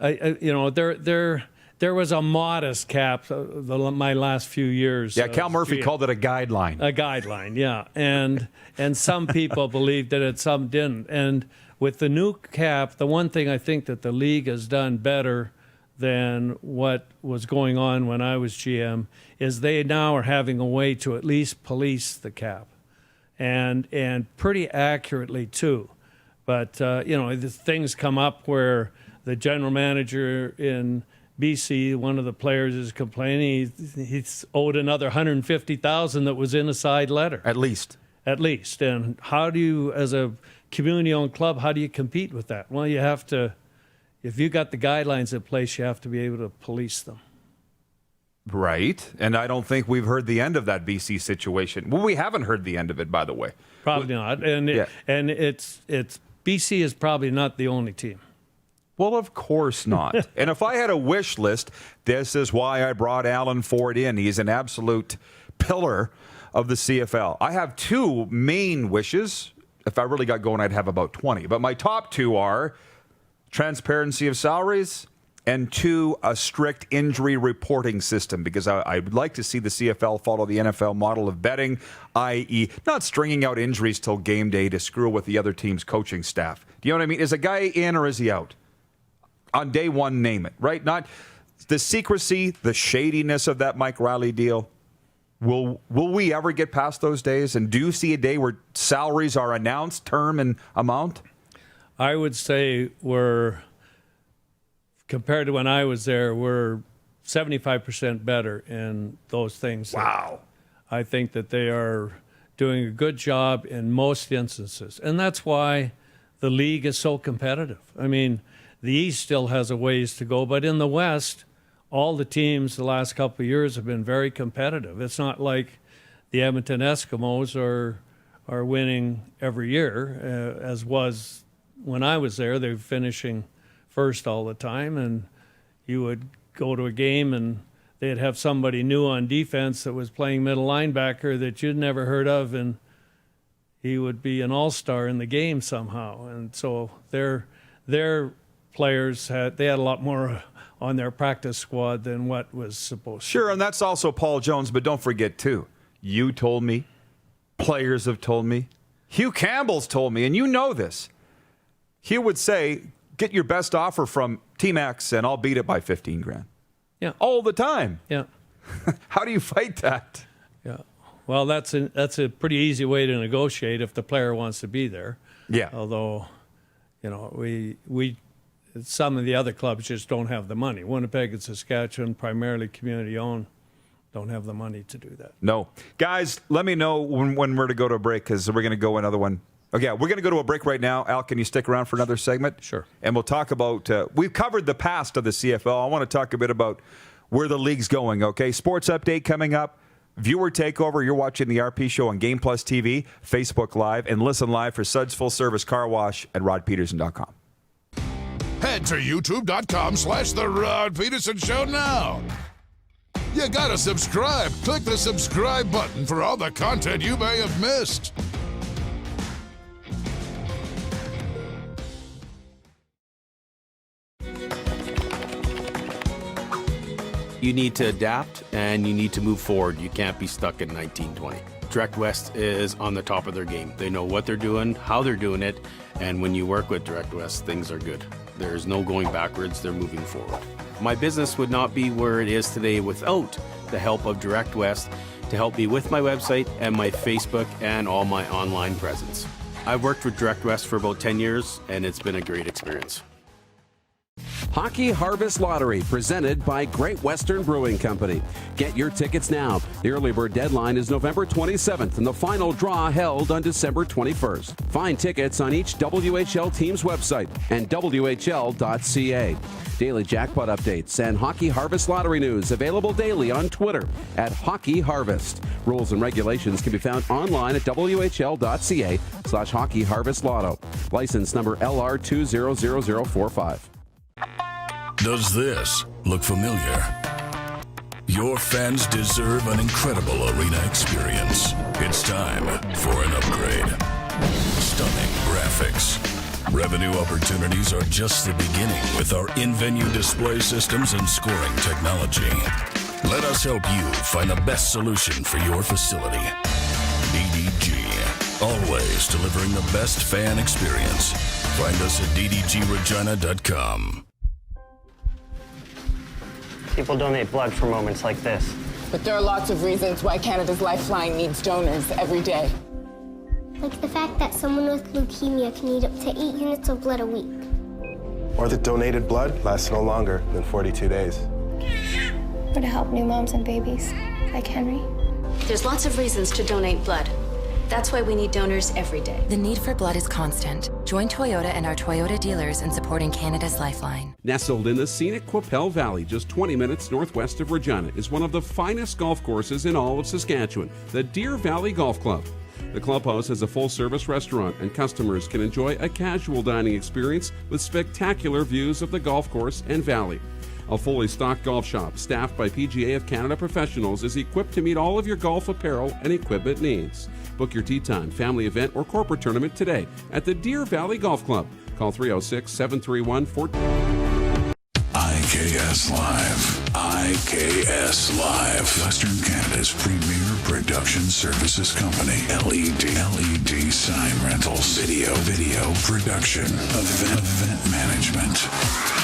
Yes. there was a modest cap my last few years. Yeah, Cal Murphy called it a guideline. A guideline, yeah. And some people believed it, some didn't. And with the new cap, the one thing I think that the league has done better than what was going on when I was GM is they now are having a way to at least police the cap, and pretty accurately too. But the things come up where the general manager in BC, one of the players is complaining he's owed another $150,000 that was in a side letter. At least. And how do you, as a community-owned club, how do you compete with that? Well, you have to. If you got the guidelines in place, you have to be able to police them. Right. And I don't think we've heard the end of that BC situation. Well, we haven't heard the end of it, by the way. Probably not. And it's BC is probably not the only team. Well, of course not. And if I had a wish list, this is why I brought Alan Ford in. He's an absolute pillar of the CFL. I have two main wishes. If I really got going, I'd have about 20. But my top two are transparency of salaries, and two, a strict injury reporting system, because I would like to see the CFL follow the NFL model of betting, i.e. not stringing out injuries till game day to screw with the other team's coaching staff. Do you know what I mean? Is a guy in or is he out? On day one, name it, right? Not the secrecy, the shadiness of that Mike Riley deal. Will we ever get past those days? And do you see a day where salaries are announced, term and amount? I would say compared to when I was there, we're 75% better in those things. Wow. I think that they are doing a good job in most instances. And that's why the league is so competitive. I mean, the East still has a ways to go, but in the West, all the teams the last couple of years have been very competitive. It's not like the Edmonton Eskimos are winning every year, as was when I was there. They were finishing first all the time, and you would go to a game and they'd have somebody new on defense that was playing middle linebacker that you'd never heard of, and he would be an all-star in the game somehow. And so their players had a lot more on their practice squad than what was supposed to. Sure, and that's also Paul Jones, but don't forget too, you told me, players have told me, Hugh Campbell's told me, and you know this. He would say, get your best offer from Team X and I'll beat it by $15,000. Yeah. All the time. Yeah. How do you fight that? Yeah. Well, that's a pretty easy way to negotiate if the player wants to be there. Yeah. Although, we some of the other clubs just don't have the money. Winnipeg and Saskatchewan, primarily community owned, don't have the money to do that. No. Guys, let me know when we're to go to a break, because we're going to go another one. Okay, we're going to go to a break right now. Al, can you stick around for another segment? Sure. And we'll talk about, we've covered the past of the CFL. I want to talk a bit about where the league's going, okay? Sports update coming up. Viewer takeover. You're watching the RP Show on Game Plus TV, Facebook Live, and listen live for Suds Full Service Car Wash at rodpedersen.com. Head to youtube.com/The Rod Pedersen Show now. You gotta subscribe. Click the subscribe button for all the content you may have missed. You need to adapt and you need to move forward. You can't be stuck in 1920. Direct West is on the top of their game. They know what they're doing, how they're doing it, and when you work with Direct West, things are good. There's no going backwards, they're moving forward. My business would not be where it is today without the help of Direct West to help me with my website and my Facebook and all my online presence. I've worked with Direct West for about 10 years, and it's been a great experience. Hockey Harvest Lottery, presented by Great Western Brewing Company. Get your tickets now. The early bird deadline is November 27th, and the final draw held on December 21st. Find tickets on each WHL team's website and WHL.ca. Daily jackpot updates and Hockey Harvest Lottery news available daily on Twitter at Hockey Harvest. Rules and regulations can be found online at WHL.ca/Hockey Harvest Lotto. License number LR200045. Does this look familiar? Your fans deserve an incredible arena experience. It's time for an upgrade. Stunning graphics, Revenue opportunities are just the beginning with our in-venue display systems and scoring technology. Let us help you find the best solution for your facility. DDG, always delivering the best fan experience. Find us at ddgregina.com. People donate blood for moments like this. But there are lots of reasons why Canada's Lifeline needs donors every day. Like the fact that someone with leukemia can need up to 8 units of blood a week. Or that donated blood lasts no longer than 42 days. Or to help new moms and babies, like Henry. There's lots of reasons to donate blood. That's why we need donors every day. The need for blood is constant. Join Toyota and our Toyota dealers in supporting Canada's Lifeline. Nestled in the scenic Qu'Appelle Valley, just 20 minutes northwest of Regina, is one of the finest golf courses in all of Saskatchewan, the Deer Valley Golf Club. The clubhouse has a full-service restaurant, and customers can enjoy a casual dining experience with spectacular views of the golf course and valley. A fully stocked golf shop, staffed by PGA of Canada professionals, is equipped to meet all of your golf apparel and equipment needs. Book your tee time, family event, or corporate tournament today at the Deer Valley Golf Club. Call 306-731-14... IKS Live. IKS Live. Western Canada's premier production services company. LED sign rentals. Video production. Event management.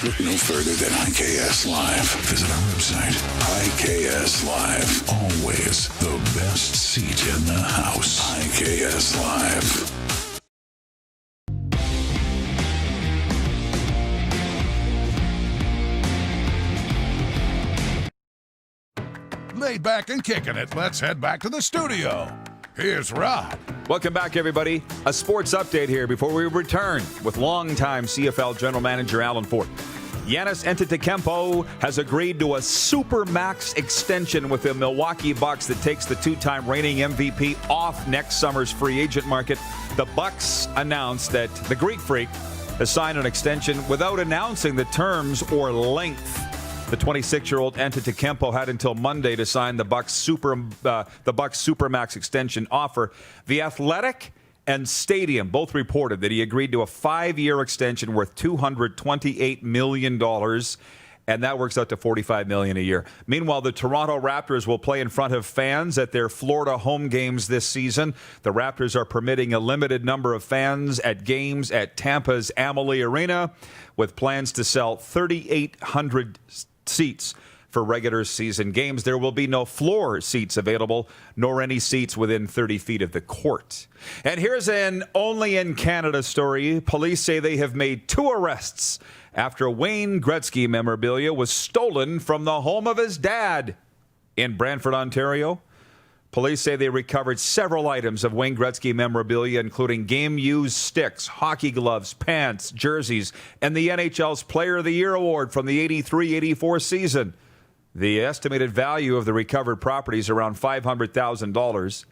Look no further than IKS Live. Visit our website. IKS Live. Always the best seat in the house. IKS Live. Laid back and kicking it. Let's head back to the studio. Here's Rod. Welcome back, everybody. A sports update here before we return with longtime CFL General Manager Alan Ford. Giannis Antetokounmpo has agreed to a supermax extension with the Milwaukee Bucks that takes the two-time reigning MVP off next summer's free agent market. The Bucks announced that the Greek Freak has signed an extension without announcing the terms or length. The 26-year-old Antetokounmpo had until Monday to sign the Bucks Supermax extension offer. The Athletic and Stadium both reported that he agreed to a 5-year extension worth $228 million, and that works out to $45 million a year. Meanwhile, the Toronto Raptors will play in front of fans at their Florida home games this season. The Raptors are permitting a limited number of fans at games at Tampa's Amalie Arena, with plans to sell 3,800 seats for regular season games. There will be no floor seats available, nor any seats within 30 feet of the court. And here's an only in Canada story. Police say they have made 2 arrests after Wayne Gretzky memorabilia was stolen from the home of his dad in Brantford, Ontario. Police say they recovered several items of Wayne Gretzky memorabilia, including game-used sticks, hockey gloves, pants, jerseys, and the NHL's Player of the Year award from the 83-84 season. The estimated value of the recovered property is around $500,000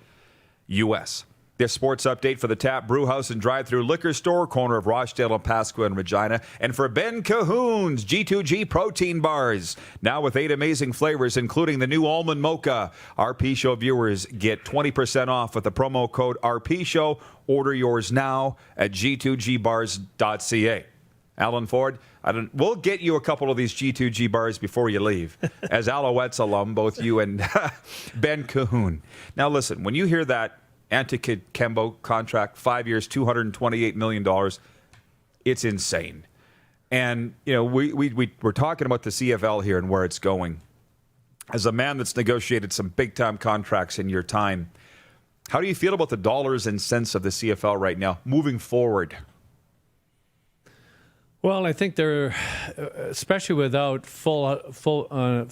U.S. This sports update for the Tap Brewhouse and Drive-Thru Liquor Store, corner of Rochdale and Pasqua and Regina, and for Ben Cahoon's G2G Protein Bars, now with 8 amazing flavors, including the new Almond Mocha. RP Show viewers get 20% off with the promo code RP Show. Order yours now at g2gbars.ca. Alan Ford, we'll get you a couple of these G2G bars before you leave. As Alouettes alum, both you and Ben Cahoon. Now listen, when you hear that Antetokounmpo contract, 5 years, $228 million, it's insane. And, you know, we're talking about the CFL here and where it's going. As a man that's negotiated some big-time contracts in your time, how do you feel about the dollars and cents of the CFL right now, moving forward? Well, I think they're, especially without full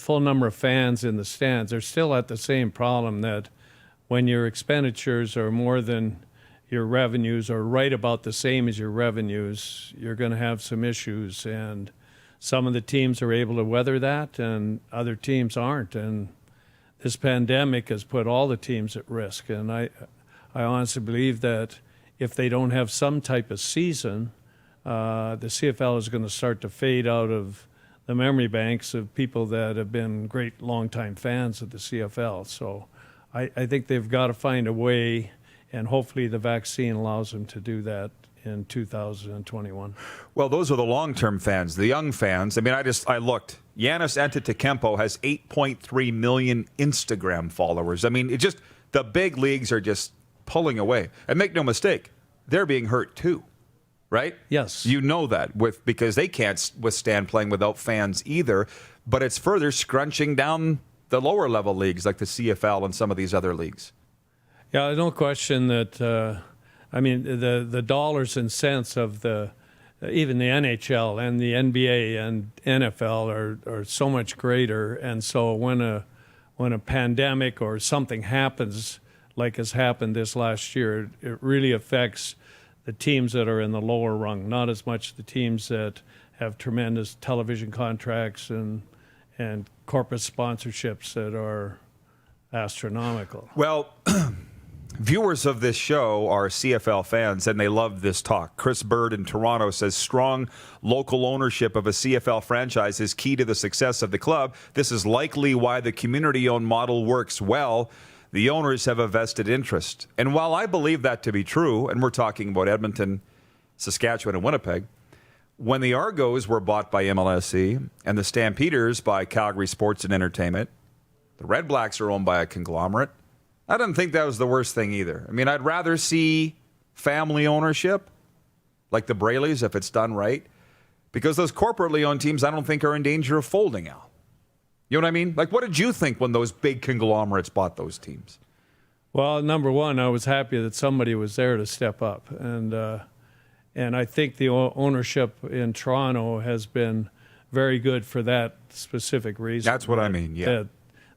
number of fans in the stands, they're still at the same problem that when your expenditures are more than your revenues or right about the same as your revenues, you're going to have some issues. And some of the teams are able to weather that and other teams aren't. And this pandemic has put all the teams at risk. And I honestly believe that if they don't have some type of season, the CFL is going to start to fade out of the memory banks of people that have been great longtime fans of the CFL. So I think they've got to find a way, and hopefully the vaccine allows them to do that in 2021. Well, those are the long-term fans. The young fans, I mean, I looked. Giannis Antetokounmpo has 8.3 million Instagram followers. I mean, the big leagues are just pulling away. And make no mistake, they're being hurt too, right? Yes. You know that because they can't withstand playing without fans either. But it's further scrunching down the lower level leagues like the CFL and some of these other leagues. Yeah, no question that, the dollars and cents of even the NHL and the NBA and NFL are so much greater. And so when a pandemic or something happens, like has happened this last year, it really affects the teams that are in the lower rung, not as much the teams that have tremendous television contracts and corporate sponsorships that are astronomical. Well, viewers of this show are CFL fans, and they love this talk. Chris Bird in Toronto says strong local ownership of a CFL franchise is key to the success of the club. This is likely why the community-owned model works well. The owners have a vested interest. And while I believe that to be true, and we're talking about Edmonton, Saskatchewan, and Winnipeg, when the Argos were bought by MLSE and the Stampeders by Calgary Sports and Entertainment, the Red Blacks are owned by a conglomerate. I didn't think that was the worst thing either. I mean, I'd rather see family ownership, like the Brayleys, if it's done right, because those corporately owned teams I don't think are in danger of folding, Al. You know what I mean? Like, what did you think when those big conglomerates bought those teams? Well, number one, I was happy that somebody was there to step up. And I think the ownership in Toronto has been very good for that specific reason. That's what I mean, yeah.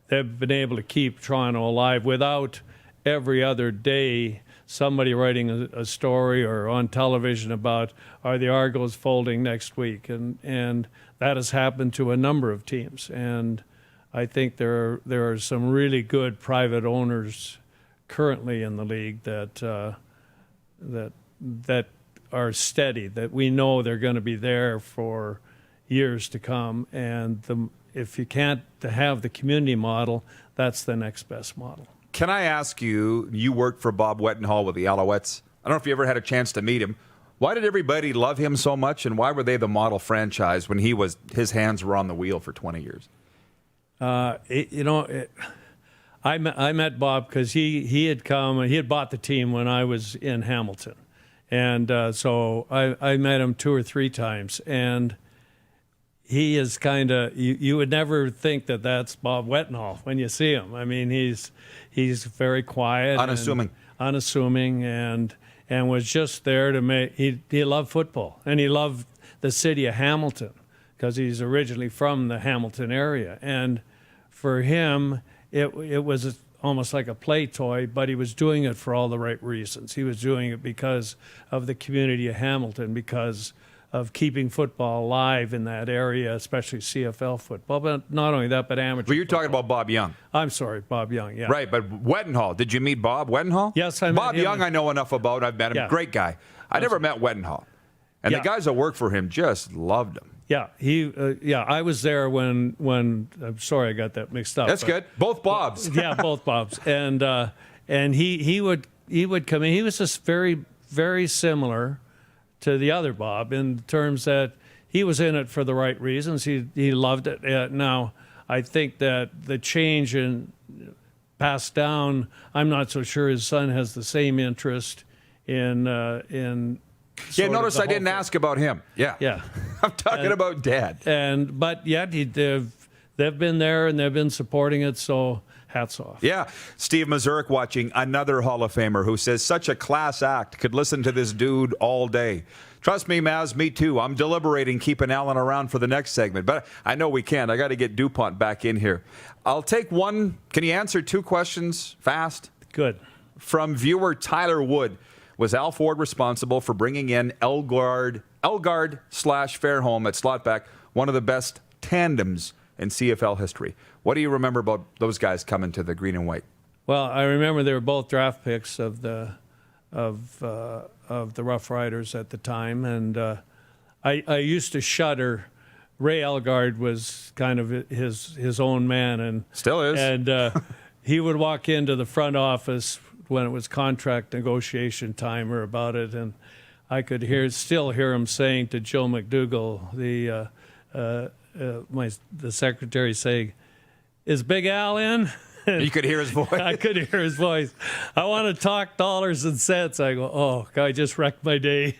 They've been able to keep Toronto alive without every other day somebody writing a story or on television about, are the Argos folding next week? And that has happened to a number of teams. And I think there are some really good private owners currently in the league that are steady, that we know they're going to be there for years to come. And if you can't have the community model, that's the next best model. Can I ask you, you worked for Bob Wettenhall with the Alouettes. I don't know if you ever had a chance to meet him. Why did everybody love him so much, and why were they the model franchise when his hands were on the wheel for 20 years? I met Bob because he had come, he had bought the team when I was in Hamilton. And so I met him 2 or 3 times, and he is kind of, you would never think that that's Bob Wettenhall when you see him. I mean, he's very quiet. Unassuming, and was just there to make, he loved football, and he loved the city of Hamilton because he's originally from the Hamilton area. And for him, it was almost like a play toy, but he was doing it for all the right reasons. He was doing it because of the community of Hamilton, because of keeping football alive in that area, especially CFL football. But not only that, but amateur But you're talking about Bob Young. I'm sorry, Bob Young, yeah. Right, but Wettenhall, did you meet Bob Wettenhall? Yes, I met Bob him. Young I know enough about. I've met him. Yeah. Great guy. I never met Wettenhall. And the guys that worked for him just loved him. Yeah, I was there when I'm sorry I got that mixed up. That's good. Both Bobs. Yeah, both Bobs. And he would come in. He was just very, very similar to the other Bob in terms that he was in it for the right reasons. He loved it. Now, I think that the change in passed down, I'm not so sure his son has the same interest in notice I didn't ask about him. Yeah. I'm talking about Dad. But yet they've been there and they've been supporting it, so hats off. Yeah. Steve Mazurek watching, another Hall of Famer who says, such a class act. Could listen to this dude all day. Trust me, Maz, me too. I'm deliberating keeping Alan around for the next segment, but I know we can't. I got to get DuPont back in here. I'll take one. Can you answer 2 questions fast? Good. From viewer Tyler Wood. Was Al Ford responsible for bringing in Elgard / Fairholm at slot back, one of the best tandems in CFL history? What do you remember about those guys coming to the green and white? Well, I remember they were both draft picks of the Rough Riders at the time, and I used to shudder. Ray Elgard was kind of his own man, and still is. And he would walk into the front office when it was contract negotiation time or about it, and I could still hear him saying to Joe McDougall, the secretary, saying, "Is Big Al in?" You could hear his voice. I could hear his voice. "I want to talk dollars and cents." I go, "Oh, God, I just wrecked my day."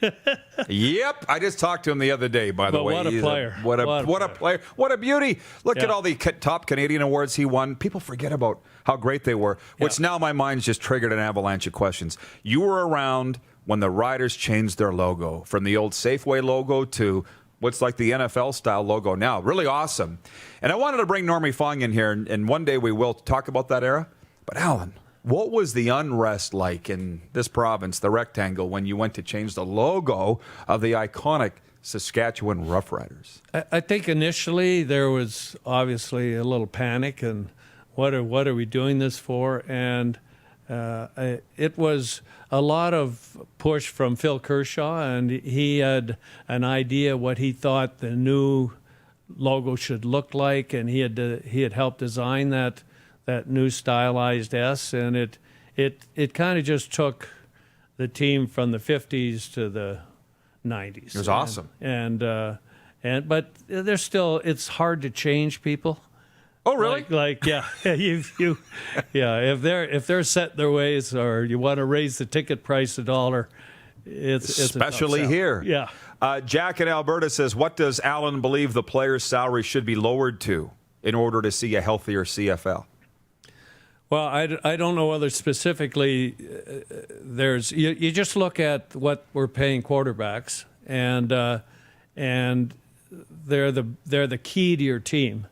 Yep, I just talked to him the other day. By the way, what a player! What a player! What a beauty! Look at all the top Canadian awards he won. People forget about how great they were. Which now my mind's just triggered an avalanche of questions. You were around when the Riders changed their logo from the old Safeway logo to what's like the NFL-style logo now. Really awesome. And I wanted to bring Normie Fong in here, and one day we will talk about that era. But Alan, what was the unrest like in this province, the rectangle, when you went to change the logo of the iconic Saskatchewan Roughriders? I think initially there was obviously a little panic, and what are we doing this for? And it was a lot of push from Phil Kershaw, and he had an idea what he thought the new logo should look like, and he had helped design that new stylized S, and it kind of just took the team from the 50s to the 90s. It was awesome. But there's still, it's hard to change people. Oh, really? If they're set their ways, or you want to raise the ticket price $1, it's especially a tough sell. here. Yeah. Jack in Alberta says, what does Alan believe the player's salary should be lowered to in order to see a healthier CFL? Well, I don't know whether specifically there's you just look at what we're paying quarterbacks, and they're the key to your team,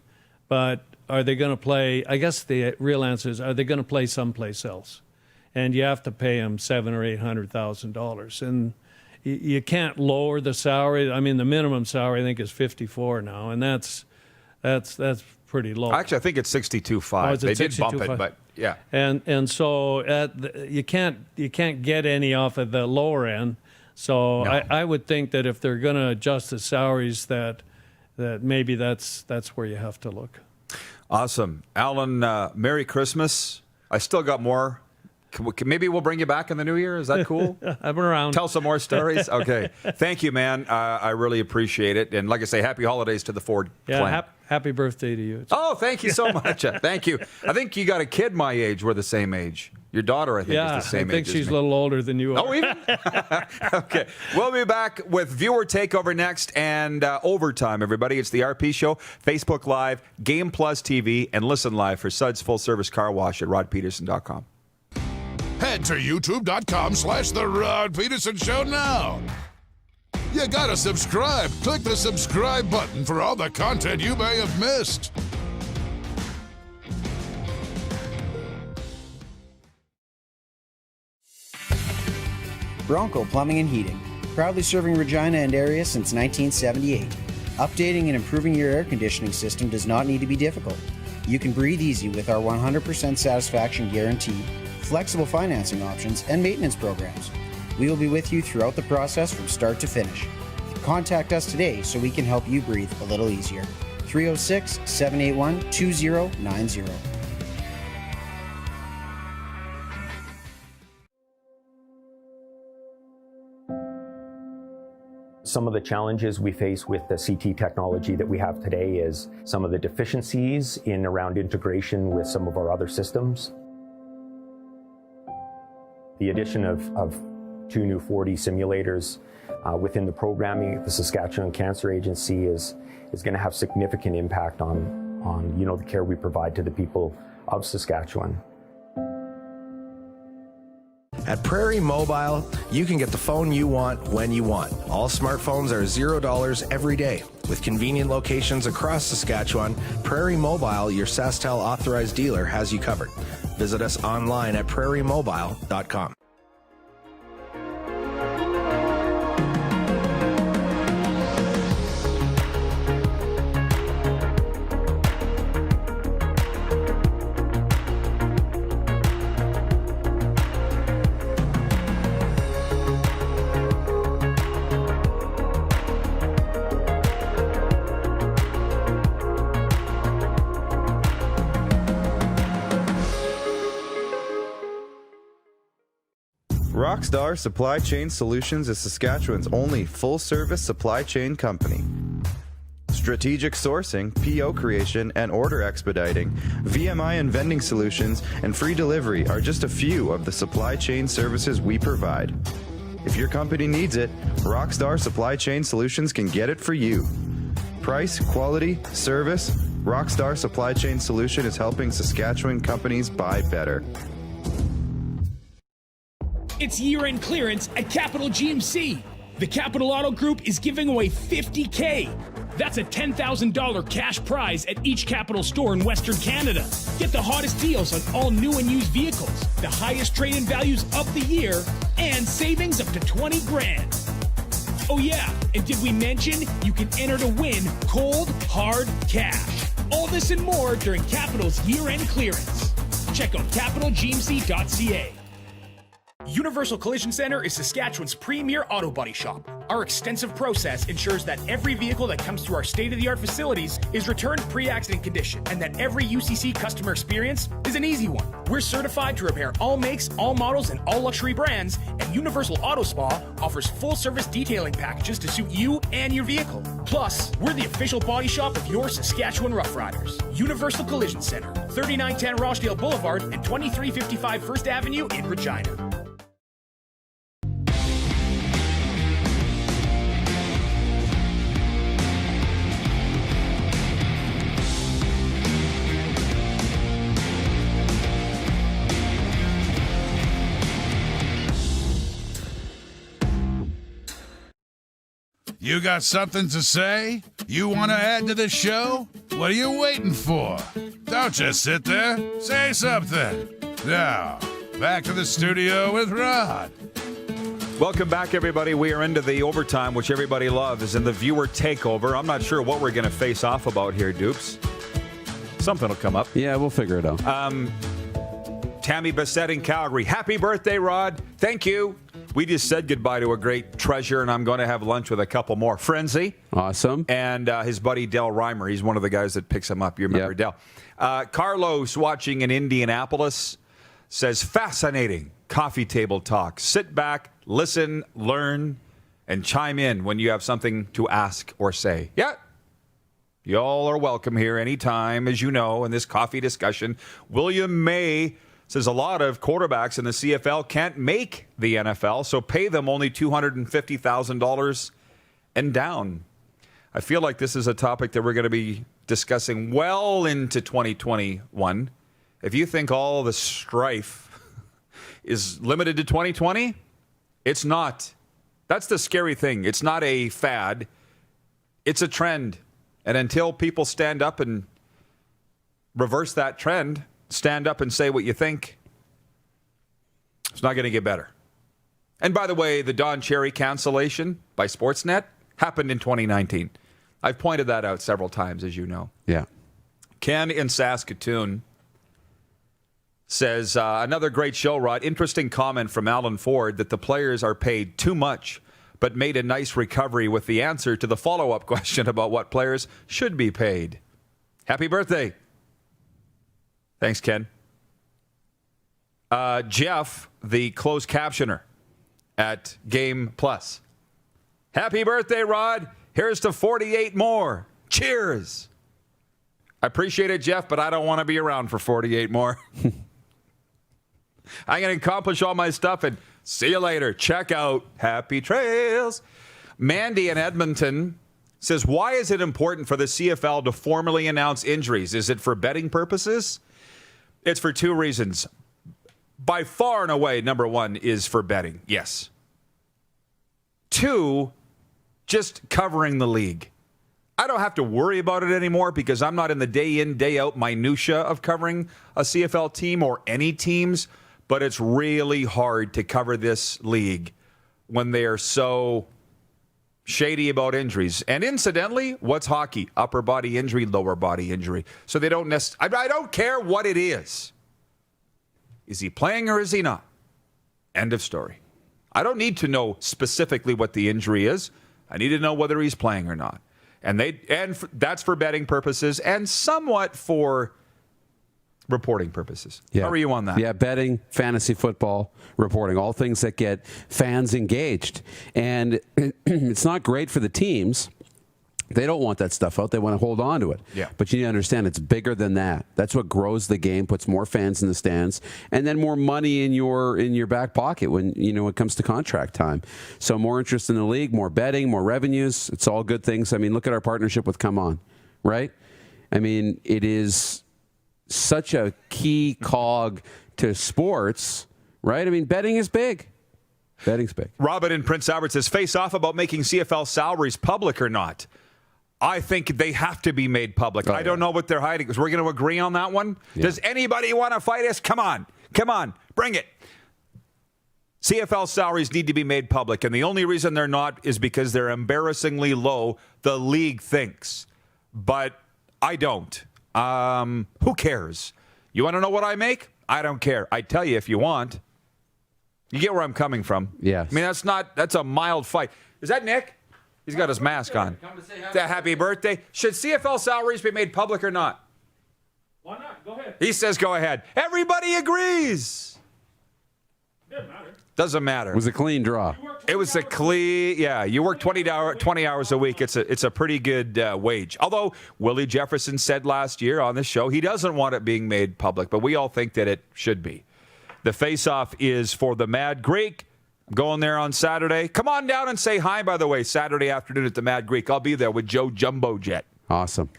but are they going to play? I guess the real answer is, are they going to play someplace else? And you have to pay them $700,000 or $800,000, and you can't lower the salary. I mean, the minimum salary I think is $54 now, and that's pretty low. Actually, I think it's 62.5. They did bump it, but yeah. And so you can't get any off of the lower end. So No. I would think that if they're going to adjust the salaries, that maybe that's where you have to look. Awesome. Alan, Merry Christmas. I still got more. Maybe we'll bring you back in the new year. Is that cool? I'm around. Tell some more stories. Okay. Thank you, man. I really appreciate it. And like I say, happy holidays to the Ford clan. Happy birthday to you. Oh, thank you so much. Thank you. I think you got a kid my age. We're the same age. Your daughter, I think, is the same age. I think she's a little older than you are. Oh, even? Okay. We'll be back with Viewer Takeover next and Overtime, everybody. It's the RP Show, Facebook Live, Game Plus TV, and listen live for Suds Full Service Car Wash at rodpedersen.com. Head to youtube.com/The Rod Pedersen Show now. You gotta subscribe. Click the subscribe button for all the content you may have missed. Bronco Plumbing and Heating, proudly serving Regina and area since 1978. Updating and improving your air conditioning system does not need to be difficult. You can breathe easy with our 100% satisfaction guarantee, flexible financing options, and maintenance programs. We will be with you throughout the process from start to finish. Contact us today so we can help you breathe a little easier. 306-781-2090. Some of the challenges we face with the CT technology that we have today is some of the deficiencies in around integration with some of our other systems. The addition of 2 new 4D simulators within the programming at the Saskatchewan Cancer Agency is going to have significant impact on the care we provide to the people of Saskatchewan. At Prairie Mobile, you can get the phone you want when you want. All smartphones are $0 every day. With convenient locations across Saskatchewan, Prairie Mobile, your SaskTel authorized dealer, has you covered. Visit us online at prairiemobile.com. Rockstar Supply Chain Solutions is Saskatchewan's only full-service supply chain company. Strategic sourcing, PO creation, and order expediting, VMI and vending solutions, and free delivery are just a few of the supply chain services we provide. If your company needs it, Rockstar Supply Chain Solutions can get it for you. Price, quality, service, Rockstar Supply Chain Solution is helping Saskatchewan companies buy better. It's year-end clearance at Capital GMC. The Capital Auto Group is giving away $50K. That's a $10,000 cash prize at each Capital store in Western Canada. Get the hottest deals on all new and used vehicles, the highest trade-in values of the year, and savings up to $20,000. Oh yeah, and did we mention you can enter to win cold, hard cash? All this and more during Capital's year-end clearance. Check out capitalgmc.ca. Universal Collision Center is Saskatchewan's premier auto body shop. Our extensive process ensures that every vehicle that comes through our state-of-the-art facilities is returned pre-accident condition, and that every UCC customer experience is an easy one. We're certified to repair all makes, all models, and all luxury brands, and Universal Auto Spa offers full-service detailing packages to suit you and your vehicle. Plus, we're the official body shop of your Saskatchewan Rough Riders. Universal Collision Center, 3910 Rochdale Boulevard and 2355 First Avenue in Regina. You got something to say? You want to add to the show? What are you waiting for? Don't just sit there. Say something. Now, back to the studio with Rod. Welcome back, everybody. We are into the overtime, which everybody loves, and the viewer takeover. I'm not sure what we're going to face off about here, Dupes. Something will come up. Yeah, we'll figure it out. Tammy Bissett in Calgary. Happy birthday, Rod. Thank you. We just said goodbye to a great treasure, and I'm going to have lunch with a couple more. Frenzy. Awesome. And his buddy, Del Reimer. He's one of the guys that picks him up. You remember Del. Carlos, watching in Indianapolis, says, fascinating coffee table talk. Sit back, listen, learn, and chime in when you have something to ask or say. Yeah. Y'all are welcome here anytime, as you know, in this coffee discussion. William May says a lot of quarterbacks in the CFL can't make the NFL, so pay them only $250,000 and down. I feel like this is a topic that we're going to be discussing well into 2021. If you think all the strife is limited to 2020, it's not. That's the scary thing. It's not a fad. It's a trend. And until people stand up and reverse that trend, stand up and say what you think, it's not going to get better. And by the way, the Don Cherry cancellation by Sportsnet happened in 2019. I've pointed that out several times, as you know. Yeah. Ken in Saskatoon says, another great show, Rod. Interesting comment from Alan Ford that the players are paid too much, but made a nice recovery with the answer to the follow-up question about what players should be paid. Happy birthday. Thanks, Ken. Jeff, the closed captioner at Game Plus. Happy birthday, Rod. Here's to 48 more. Cheers. I appreciate it, Jeff, but I don't want to be around for 48 more. I'm going to accomplish all my stuff and see you later. Check out. Happy trails. Mandy in Edmonton says, why is it important for the CFL to formally announce injuries? Is it for betting purposes? It's for two reasons. By far and away, number one is for betting. Yes. Two, just covering the league. I don't have to worry about it anymore because I'm not in the day in, day out minutia of covering a CFL team or any teams, but it's really hard to cover this league when they are so shady about injuries. And incidentally, what's hockey? Upper body injury, lower body injury. So they don't I don't care what it is. Is he playing or is he not? End of story. I don't need to know specifically what the injury is. I need to know whether he's playing or not. And that's for betting purposes and somewhat for reporting purposes. Yeah. How are you on that? Yeah, betting, fantasy football, reporting, all things that get fans engaged. And it's not great for the teams. They don't want that stuff out. They want to hold on to it. Yeah. But you need to understand it's bigger than that. That's what grows the game, puts more fans in the stands, and then more money in your back pocket when it comes to contract time. So more interest in the league, more betting, more revenues. It's all good things. I mean, look at our partnership with Come On, right? I mean, it is such a key cog to sports, right? I mean, betting is big. Betting's big. Robin in Prince Albert says, face off about making CFL salaries public or not. I think they have to be made public. I don't know what they're hiding. We're going to agree on that one. Yeah. Does anybody want to fight us? Come on. Bring it. CFL salaries need to be made public, and the only reason they're not is because they're embarrassingly low, the league thinks. But I don't. Who cares? You want to know what I make? I don't care. I tell you if you want. You get where I'm coming from. Yes. I mean, that's a mild fight. Is that Nick? He's got his mask on. Come to say happy birthday. Should CFL salaries be made public or not? Why not? Go ahead. He says go ahead. Everybody agrees. Doesn't matter. It was a clean draw. It was a clean, yeah. You work 20 hours a week. It's a pretty good wage. Although Willie Jefferson said last year on this show he doesn't want it being made public, but we all think that it should be. The face-off is for the Mad Greek. I'm going there on Saturday. Come on down and say hi, by the way, Saturday afternoon at the Mad Greek. I'll be there with Joe Jumbo Jet. Awesome.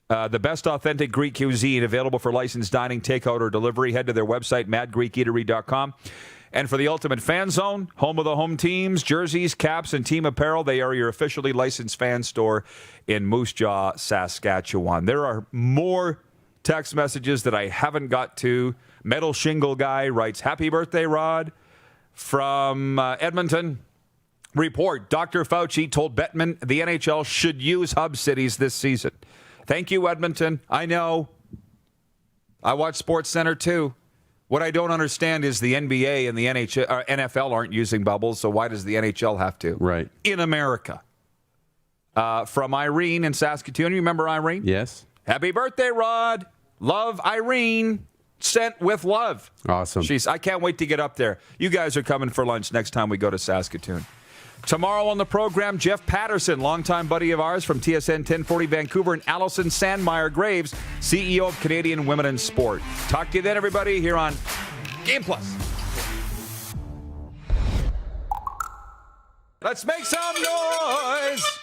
The best authentic Greek cuisine available for licensed dining, takeout, or delivery. Head to their website, madgreekeatery.com. And for the ultimate fan zone, home of the home teams, jerseys, caps, and team apparel, they are your officially licensed fan store in Moose Jaw, Saskatchewan. There are more text messages that I haven't got to. Metal Shingle Guy writes, happy birthday, Rod. From Edmonton, report, Dr. Fauci told Bettman the NHL should use hub cities this season. Thank you, Edmonton. I know. I watch Sports Center, too. What I don't understand is the NBA and the NFL aren't using bubbles, so why does the NHL have to? Right. In America. From Irene in Saskatoon. You remember Irene? Yes. Happy birthday, Rod. Love, Irene. Sent with love. Awesome. I can't wait to get up there. You guys are coming for lunch next time we go to Saskatoon. Tomorrow on the program, Jeff Patterson, longtime buddy of ours from TSN 1040 Vancouver, and Allison Sandmeyer Graves, CEO of Canadian Women in Sport. Talk to you then, everybody, here on Game Plus. Let's make some noise.